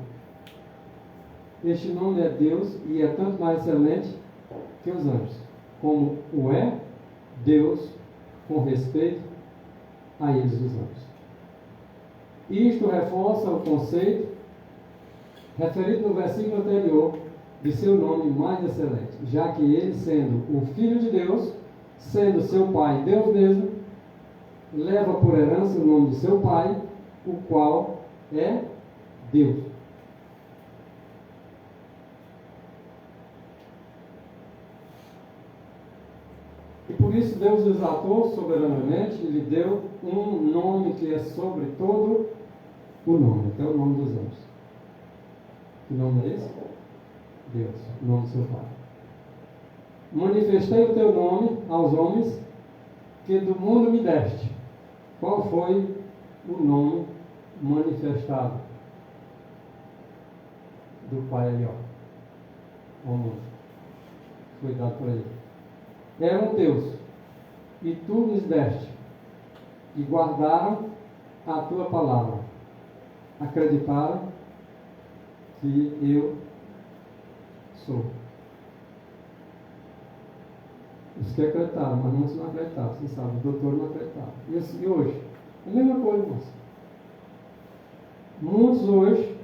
este nome é Deus e é tanto mais excelente que os anjos, como o é Deus com respeito a eles os anjos. Isto reforça o conceito referido no versículo anterior de seu nome mais excelente, já que ele, sendo o Filho de Deus, sendo seu Pai Deus mesmo, leva por herança o nome de seu Pai, o qual é Deus. E por isso Deus os atou soberanamente e lhe deu um nome que é sobre todo o nome, até o nome dos anjos. Que nome é esse? Deus, o nome do seu Pai. Manifestei o teu nome aos homens que do mundo me deste. Qual foi o nome manifestado do Pai ali, ó, ao mundo? Foi dado por ele. Eram teus, e tu lhes deste, e guardaram a tua palavra. Acreditaram que eu sou. Os que acreditaram, mas muitos não acreditaram. Você sabe, o doutor não acreditava. E hoje? A mesma coisa, irmãos. Muitos hoje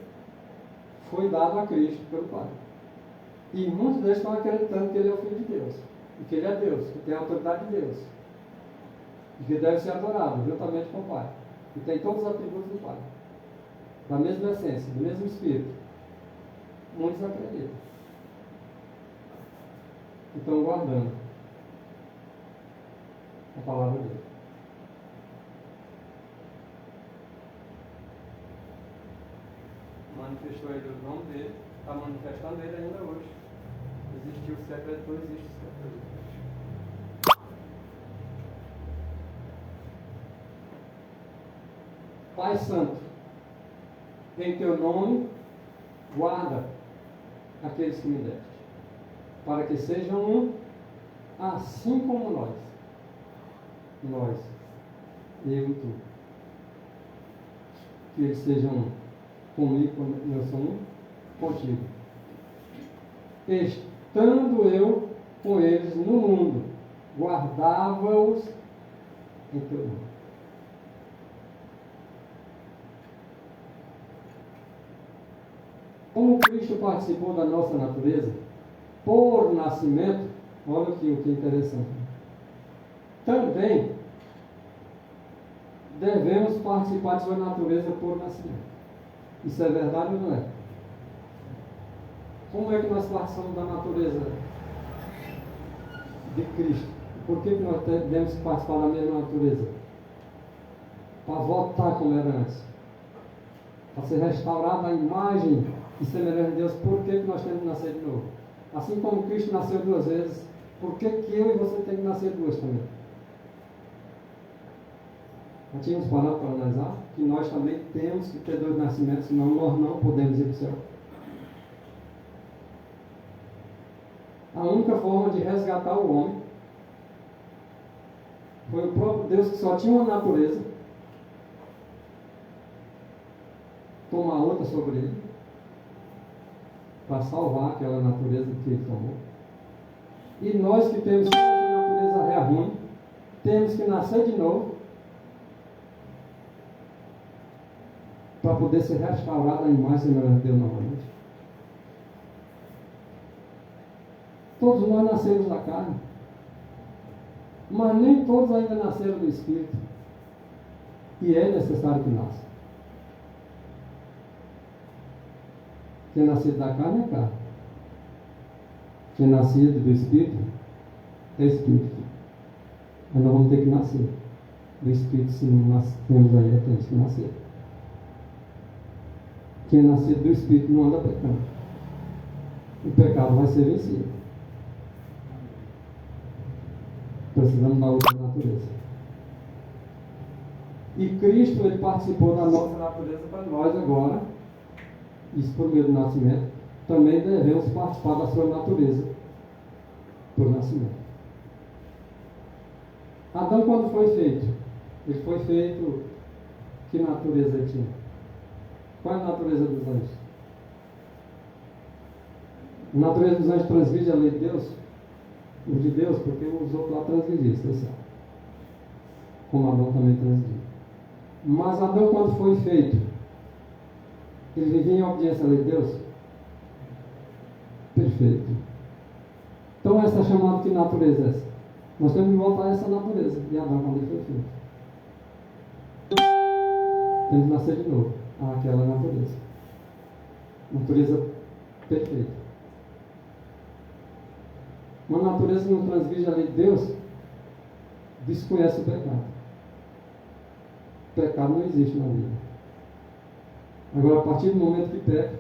foi dado a Cristo pelo Pai. E muitos deles estão acreditando que Ele é o Filho de Deus. E que Ele é Deus, que tem a autoridade de Deus. E que deve ser adorado juntamente com o Pai. E tem todos os atributos do Pai. Da mesma essência, do mesmo Espírito. Muitos acreditam. E estão guardando a palavra dele. Manifestou ele o nome dele, está manifestando ele ainda hoje. Existiu o secreto, existe o secreto. Pai Santo, em teu nome, guarda aqueles que me deste, para que sejam um, assim como nós, eu e tu, que eles sejam um, comigo, eu sou um, contigo, estando eu com eles no mundo, guardava-os em teu nome. Como Cristo participou da nossa natureza, por nascimento, olha aqui o que é interessante, também devemos participar de sua natureza por nascimento. Isso é verdade ou não é? Como é que nós participamos da natureza de Cristo? Por que nós devemos participar da mesma natureza? Para voltar como era antes. Para ser restaurada a imagem e semelhança de Deus. Por que nós temos que nascer de novo? Assim como Cristo nasceu 2 vezes, por que eu e você temos que nascer 2 também? Nós tínhamos parado para analisar que nós também temos que ter 2 nascimentos, senão nós não podemos ir para o céu. A única forma de resgatar o homem foi o próprio Deus, que só tinha uma natureza, tomar outra sobre ele, para salvar aquela natureza que ele tomou. E nós que temos essa natureza ruim, temos que nascer de novo, para poder ser restaurada a imagem e semelhança de Deus novamente. Todos nós nascemos da carne, mas nem todos ainda nasceram do Espírito. E é necessário que nasça. Quem é nascido da carne é carne. Quem é nascido do Espírito é Espírito. Mas nós vamos ter que nascer do Espírito. Se não nascemos ainda, temos que nascer. Quem é nascido do Espírito não anda pecando. O pecado vai ser vencido. Precisamos da outra natureza. E Cristo, ele participou da nossa natureza para nós agora. Isso por meio do nascimento. Também devemos participar da sua natureza por nascimento. Adão, quando foi feito? Ele foi feito, que natureza ele tinha? Qual é a natureza dos anjos? A natureza dos anjos transgride a lei de Deus? Os de Deus, porque os outros lá transgrediram, você sabe. Como Adão também transgrediu. Mas Adão, quando foi feito, ele vivia em obediência à lei de Deus? Perfeito. Então essa é chamada, que natureza é essa? Nós temos que voltar a essa natureza de Adão quando ele foi feito. Temos que nascer de novo àquela natureza. Natureza perfeita. Uma natureza que não transgride a lei de Deus desconhece o pecado. O pecado não existe na vida. Agora, a partir do momento que peca,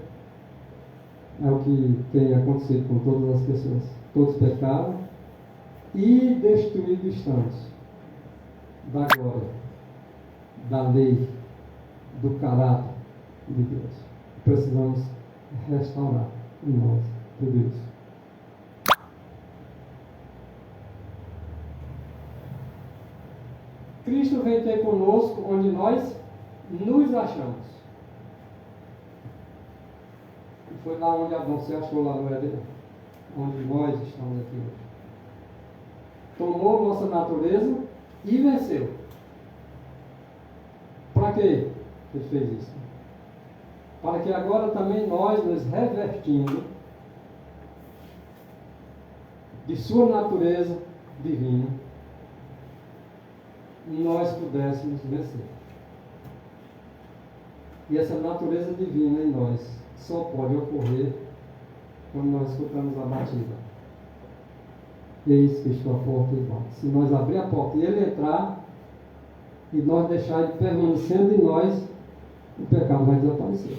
É o que tem acontecido com todas as pessoas. Todos pecaram e destruídos estamos da glória, da lei, do caráter de Deus. Precisamos restaurar em nós tudo isso. Cristo vem ter conosco onde nós nos achamos. E foi lá onde Adão se achou, lá no Éden, onde nós estamos aqui hoje. Tomou nossa natureza e venceu. Para quê ele fez isso? Para que agora também nós nos revestindo de sua natureza divina, nós pudéssemos vencer. E essa natureza divina em nós só pode ocorrer quando nós escutamos a batida. Eis que estou à porta e bato. Se nós abrir a porta e ele entrar, e nós deixar ele permanecendo em nós, o pecado vai desaparecer.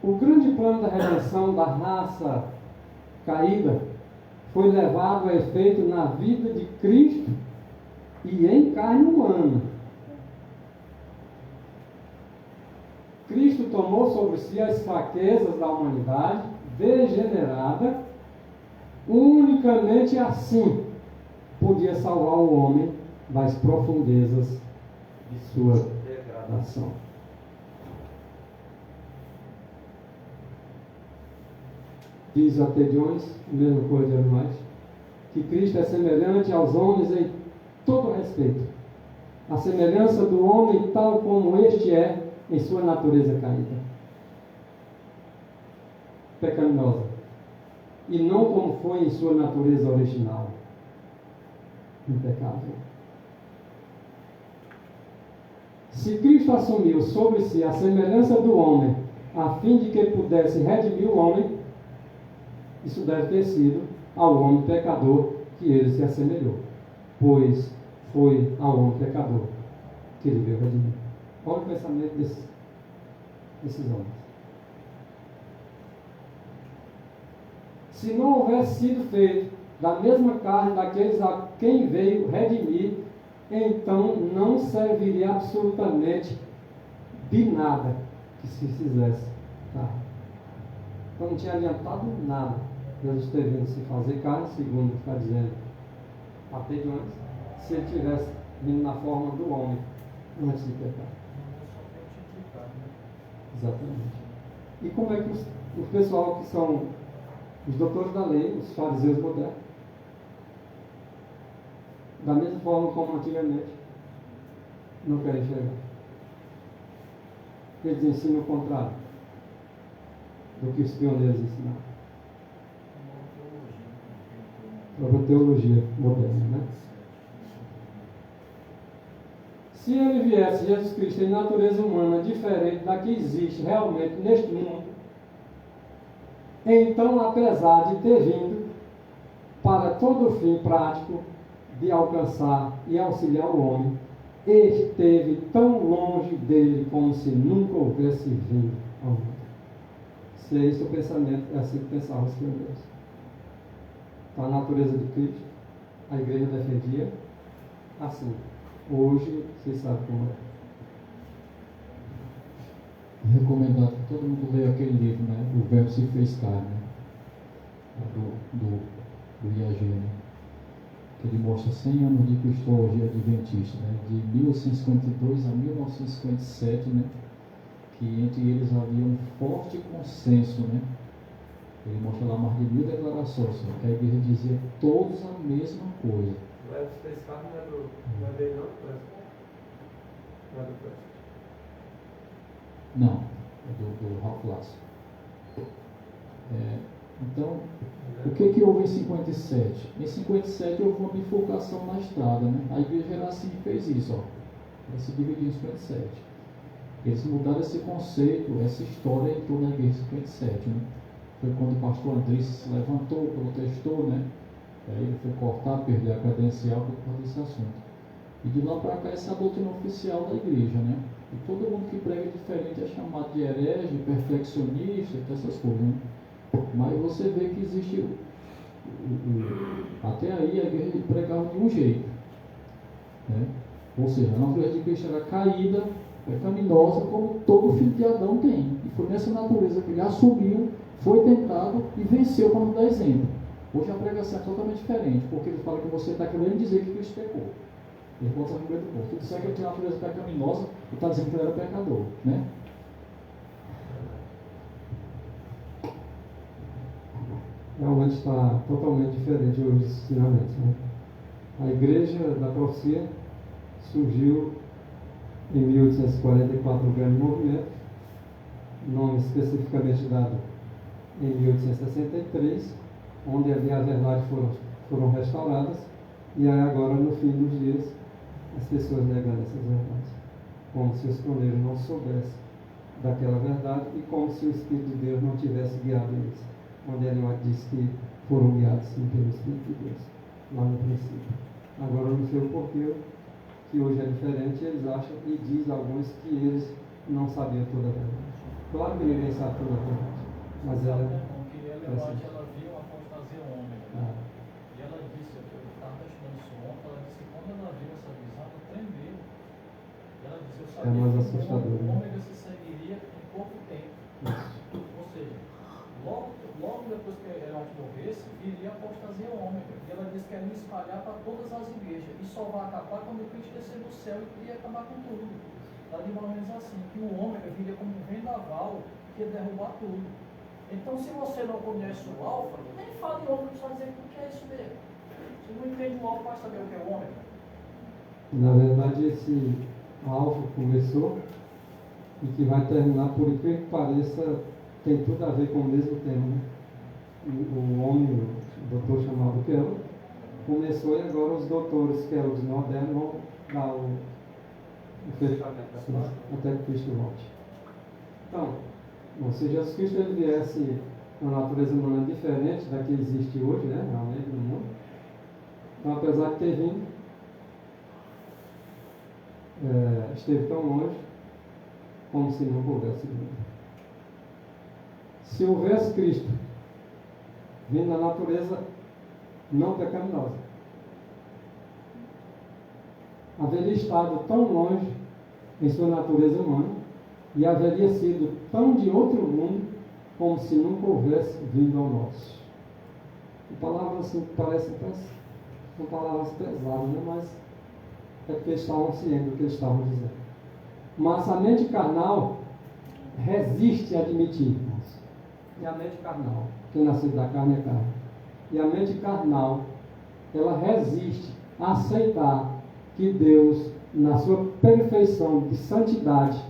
O grande plano da redenção da raça caída foi levado a efeito na vida de Cristo e em carne humana. Cristo tomou sobre si as fraquezas da humanidade degenerada. Unicamente assim podia salvar o homem das profundezas de sua degradação. Diz até Jones, a mesma coisa de animais, que Cristo é semelhante aos homens em todo respeito. A semelhança do homem tal como este é em sua natureza caída, pecaminosa, e não como foi em sua natureza original, impecável. Se Cristo assumiu sobre si a semelhança do homem, a fim de que pudesse redimir o homem, isso deve ter sido ao homem pecador que ele se assemelhou, pois foi ao homem pecador que ele veio redimir. Olha o pensamento desses homens. Se não houvesse sido feito da mesma carne daqueles a quem veio redimir, então não serviria absolutamente de nada que se fizesse carne. Então não tinha adiantado nada Jesus ter vindo se fazer carne, segundo está dizendo até de antes, se ele tivesse vindo na forma do homem antes de pecar. Exatamente. E como é que o pessoal que são os doutores da lei, os fariseus modernos, da mesma forma como antigamente, não querem enxergar? Eles ensinam o contrário do que os pioneiros ensinaram. Própria teologia moderna, né? Se ele viesse, Jesus Cristo, em natureza humana diferente da que existe realmente neste mundo, então, apesar de ter vindo para todo o fim prático de alcançar e auxiliar o homem, esteve tão longe dele como se nunca houvesse vindo ao mundo. Se é esse o pensamento, é assim que pensavam os pioneiros. Então, a natureza de Cristo, a igreja defendia assim. Hoje, vocês sabem como é. Recomendado que todo mundo leia aquele livro, né? O Verbo se fez carne, né? do IAG, né? Que ele mostra 100 anos de cristologia adventista, né? De 1852 a 1957, né? Que entre eles havia um forte consenso, né? Ele mostra lá mais de 1000 declarações, né? Que a igreja dizia todos a mesma coisa. O Verbo se fez carne não é dele, não? Não é do Preston. Não, é do Ralph Lasso. Então, o que houve em 57? Em 57 houve uma bifurcação na estrada, né? A igreja era assim, fez isso, ó. Ela se dividiu em 57. Eles mudaram esse conceito, essa história entrou na igreja em 57, né? Foi quando o pastor Andrés se levantou, protestou, né? Aí ele foi cortado, perdeu a credencial por causa desse assunto. E de lá para cá essa é a doutrina oficial da igreja, né? E todo mundo que prega diferente é chamado de herege, perfeccionista, essas coisas, né? Mas você vê que existe até aí a igreja pregava de um jeito, né? Ou seja, a natureza de Cristo era caída, pecaminosa, como todo filho de Adão tem. E foi nessa natureza que ele assumiu, foi tentado e venceu para nos dar exemplo. Hoje a pregação é totalmente diferente, porque ele fala que você está querendo dizer que Cristo pecou. Ele conta a primeira do povo. Tudo certo que ele tinha uma natureza pecaminosa e está dizendo que ele era pecador, né? Realmente está totalmente diferente hoje dos ensinamentos, né? A igreja da profecia surgiu em 1844, um grande movimento, nome especificamente dado em 1863, onde ali as verdades foram restauradas, e aí agora no fim dos dias as pessoas negando essas verdades, como se os pioneiros não soubessem daquela verdade e como se o Espírito de Deus não tivesse guiado eles, onde ele diz que foram guiados sim pelo Espírito de Deus, lá no princípio. Agora eu não sei o porquê que hoje é diferente, eles acham, e diz alguns que eles não sabiam toda a verdade. Claro que ninguém sabe toda a verdade, mas ela ela viu a apostasia ômega. E ela disse, eu estava estudando isso ontem, ela disse que quando ela viu essa visão, ela tremeu. E ela disse, eu sabia mais que assustador, o né? ômega se seguiria em pouco tempo. Ou seja, logo depois que Herodes morresse, viria a apostasia ômega. E ela disse que ela ia espalhar para todas as igrejas. E só vai acabar quando Cristo descer do céu e ia acabar com tudo. Ela diz mais ou menos assim, que o ômega viria como um vendaval que ia derrubar tudo. Então, se você não conhece o alfa, nem fale ômega, só dizer o que é isso mesmo. Se não entende o alfa, vai saber o que é o ômega. Na verdade, esse alfa começou e que vai terminar, por incrível que pareça, tem tudo a ver com o mesmo tema, né? O homem, o doutor chamado Keller, começou e agora os doutores, que eram os modernos, vão dar o fechamento até que Cristo volte. Então, se Jesus Cristo ele viesse uma natureza humana diferente da que existe hoje, né, realmente no mundo, então apesar de ter vindo, esteve tão longe como se não houvesse vindo. Se houvesse Cristo vindo na natureza não pecaminosa, haveria estado tão longe em sua natureza humana e haveria sido tão de outro mundo como se nunca houvesse vindo ao nosso. Palavras assim parecem são palavras pesadas, né? Mas é porque estavam cientes do que eles estavam dizendo. Mas a mente carnal resiste a admitir, irmãos. E a mente carnal, que nasceu da carne é carne. E a mente carnal, ela resiste a aceitar que Deus, na sua perfeição de santidade,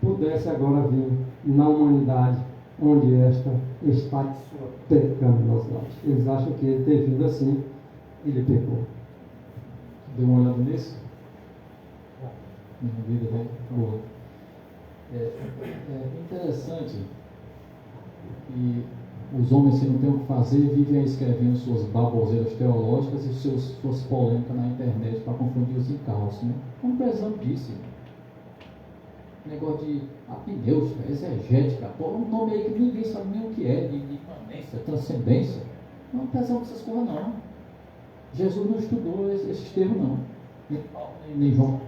pudesse agora vir na humanidade, onde esta está de sua pecaminosidade. Eles acham que ele ter vindo assim, ele pecou. Deu uma olhada nisso? Minha vida, né? Boa. É interessante que os homens que não têm o que fazer vivem escrevendo suas baboseiras teológicas e suas polêmicas na internet para confundir os encalços, né? Não precisamos disso. Negócio de apneutica, exegética, um nome aí que ninguém sabe nem o que é, de imanência, transcendência. Não precisamos dessas coisas não. Jesus não estudou esses termos não. Nem João.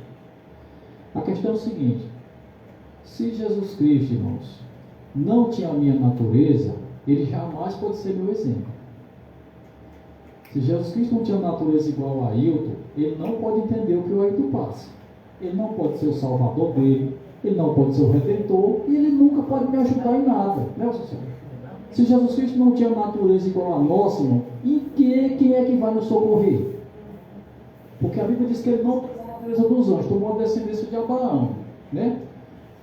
A questão é o seguinte: se Jesus Cristo, irmãos, não tinha a minha natureza, ele jamais pode ser meu exemplo. Se Jesus Cristo não tinha natureza igual a Ailton, ele não pode entender o que o Ailton passa. Ele não pode ser o salvador dele, ele não pode ser o redentor, e ele nunca pode me ajudar em nada. Né, senhor? Se Jesus Cristo não tinha natureza igual a nossa, irmão, quem é que vai nos socorrer? Porque a Bíblia diz que ele não tomou a natureza dos anjos, tomou a descendência de Abraão, né?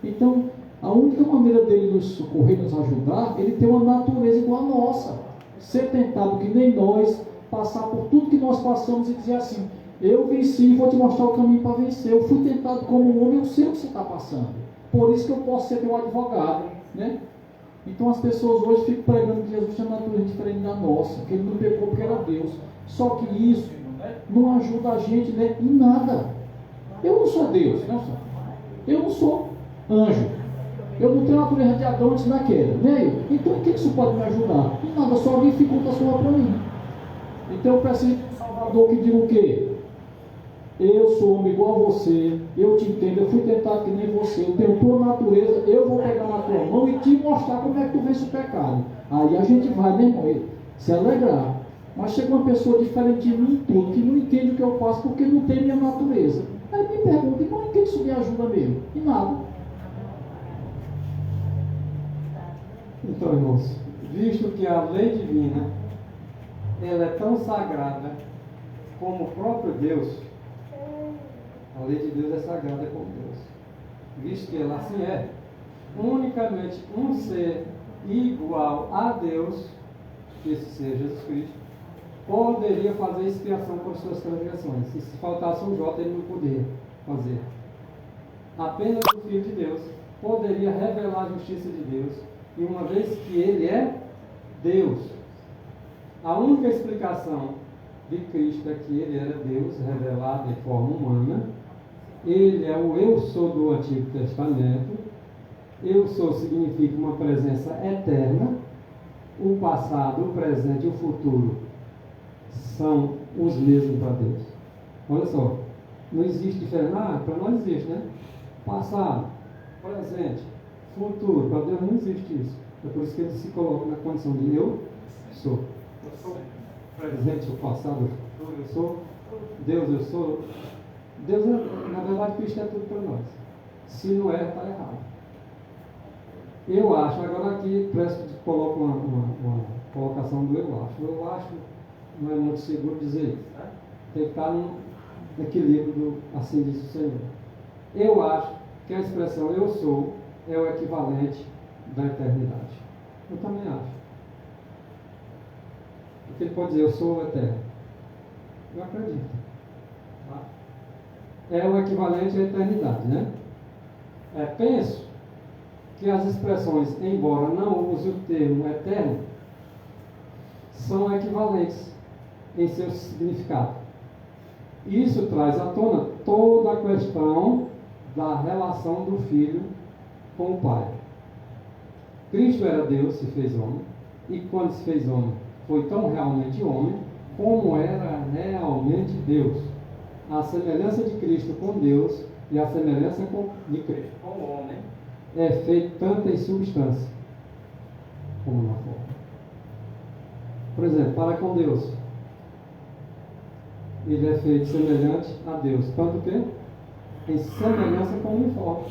Então, a única maneira dele nos socorrer, nos ajudar, ele tem uma natureza igual a nossa. Ser tentado que nem nós, passar por tudo que nós passamos e dizer assim: eu venci e vou te mostrar o caminho para vencer. Eu fui tentado como um homem, eu sei o que você está passando. Por isso que eu posso ser teu advogado, né? Então as pessoas hoje ficam pregando que Jesus tinha natureza diferente da nossa, que ele não pecou porque era Deus. Só que isso não ajuda a gente, né, em nada. Eu não sou Deus, não sou. Eu não sou anjo. Eu não tenho a natureza de Adão antes da queda, nem eu. Então, o que isso pode me ajudar? Em nada, só dificulta só para mim. Então, eu preciso de um Salvador que diga o quê? Eu sou homem igual a você, eu te entendo, eu fui tentado que nem você, eu tenho tua natureza, eu vou pegar na tua mão e te mostrar como é que tu vence o pecado. Aí a gente vai, né, irmão, se alegrar. Mas chega uma pessoa diferente de mim em tudo, que não entende o que eu faço porque não tem minha natureza. Aí me pergunta, e como é que isso me ajuda mesmo? E nada. Então, irmãos, visto que a lei divina ela é tão sagrada como o próprio Deus, a lei de Deus é sagrada como Deus. Visto que ela assim é, unicamente um ser igual a Deus, que esse ser Jesus Cristo, poderia fazer expiação por suas transgressões. E se faltasse um J, ele não poderia fazer. Apenas o Filho de Deus poderia revelar a justiça de Deus, e uma vez que ele é Deus, a única explicação de Cristo é que ele era Deus revelado em forma humana. Ele é o eu sou do Antigo Testamento. Eu sou significa uma presença eterna. O passado, o presente e o futuro são os mesmos para Deus. Olha só, não existe diferença. Para nós existe, né? Passado, presente, futuro. Para Deus não existe isso. É por isso que ele se coloca na condição de eu sou. Eu sou presente, o passado, o futuro. Eu sou Deus, eu sou. Deus, na verdade, Cristo é tudo para nós. Se não é, está errado. Eu acho, agora aqui coloco uma colocação do eu acho. Eu acho, não é muito seguro dizer isso. Tá? Tem que estar no equilíbrio do assim diz o Senhor. Eu acho que a expressão eu sou é o equivalente da eternidade. Eu também acho. Porque ele pode dizer eu sou o eterno. Eu acredito. Tá? É o equivalente à eternidade, né? Penso que as expressões, embora não use o termo eterno, são equivalentes em seu significado. Isso traz à tona toda a questão da relação do Filho com o Pai. Cristo era Deus, se fez homem, e quando se fez homem, foi tão realmente homem, como era realmente Deus. A semelhança de Cristo com Deus e a semelhança de Cristo com o homem é feito tanto em substância como na forma. Por exemplo, para com Deus, ele é feito semelhante a Deus, tanto que em semelhança como em forma.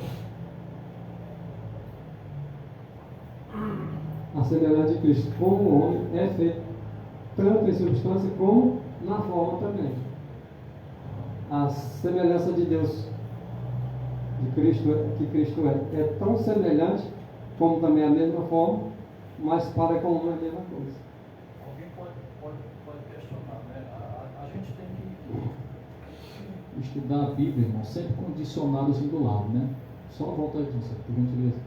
A semelhança de Cristo como o homem é feito tanto em substância como na forma também. A semelhança de Deus, de Cristo, que Cristo é tão semelhante como também a mesma forma, mas para com uma é a mesma coisa. Alguém pode questionar, né? A gente tem que Estudar a Bíblia, irmão, sempre com dicionários assim do lado, né? Só volta aqui, por gentileza.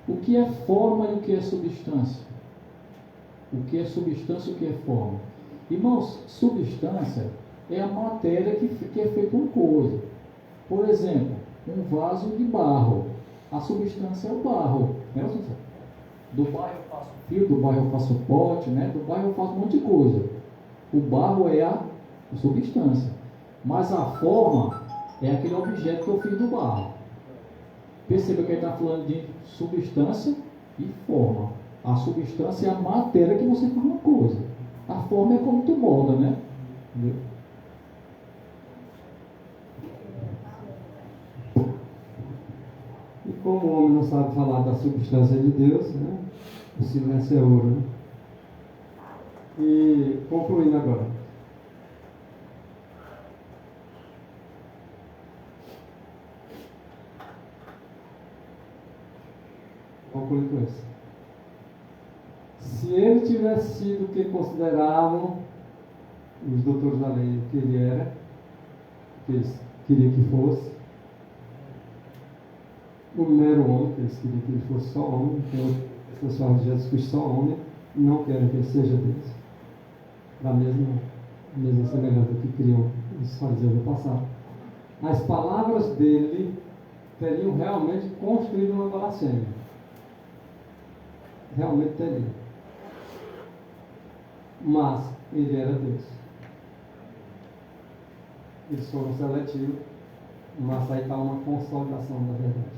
O que é forma e o que é substância? O que é substância e o que é forma? Irmãos, substância é a matéria que é feita uma coisa. Por exemplo, um vaso de barro. A substância é o barro. Né? Do barro eu faço fio, do barro eu faço pote, né? Do barro eu faço um monte de coisa. O barro é a substância. Mas a forma é aquele objeto que eu fiz do barro. Perceba que ele está falando de substância e forma. A substância é a matéria que você faz uma coisa. A forma é como tu molda, né? Entendeu? E como o homem não sabe falar da substância de Deus, né? O silêncio é ouro. Né? E concluindo agora. Concluir com isso. Se ele tivesse sido o que consideravam os doutores da lei que ele era, que eles queriam que fosse, um mero homem, que eles queriam que ele fosse só homem, então as pessoas falam de Jesus Cristo só homem, não querem que ele seja Deus. Da mesma semelhança que criam os fariseus no passado. as palavras dele teriam realmente construído uma blasfêmia. Realmente teria. Mas ele era Deus. Eles foram seletivos, mas aí está uma consolidação da verdade.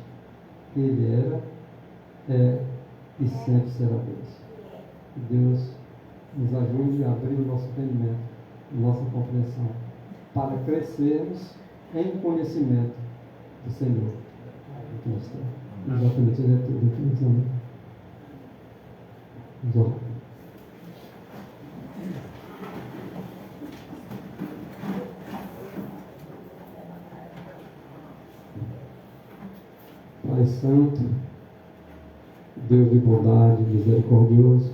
Ele era, é e sempre será Deus. Deus nos ajude a abrir o nosso entendimento, a nossa compreensão, para crescermos em conhecimento do Senhor. Exatamente, ele é tudo. Vamos orar. Pai Santo, Deus de bondade, misericordioso,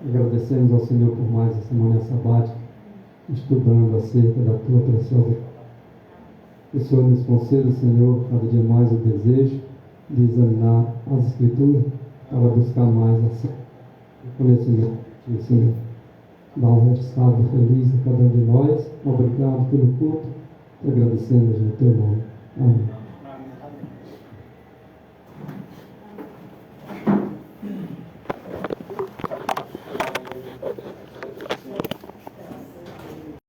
agradecemos ao Senhor por mais essa manhã sabática, estudando acerca da Tua preciosa. Que o Senhor nos conceda, Senhor, cada dia mais o desejo de examinar as Escrituras para buscar mais o conhecimento do Senhor. Dá um sábado feliz a cada um de nós. Obrigado pelo culto. Te agradecemos no Teu nome. Amém.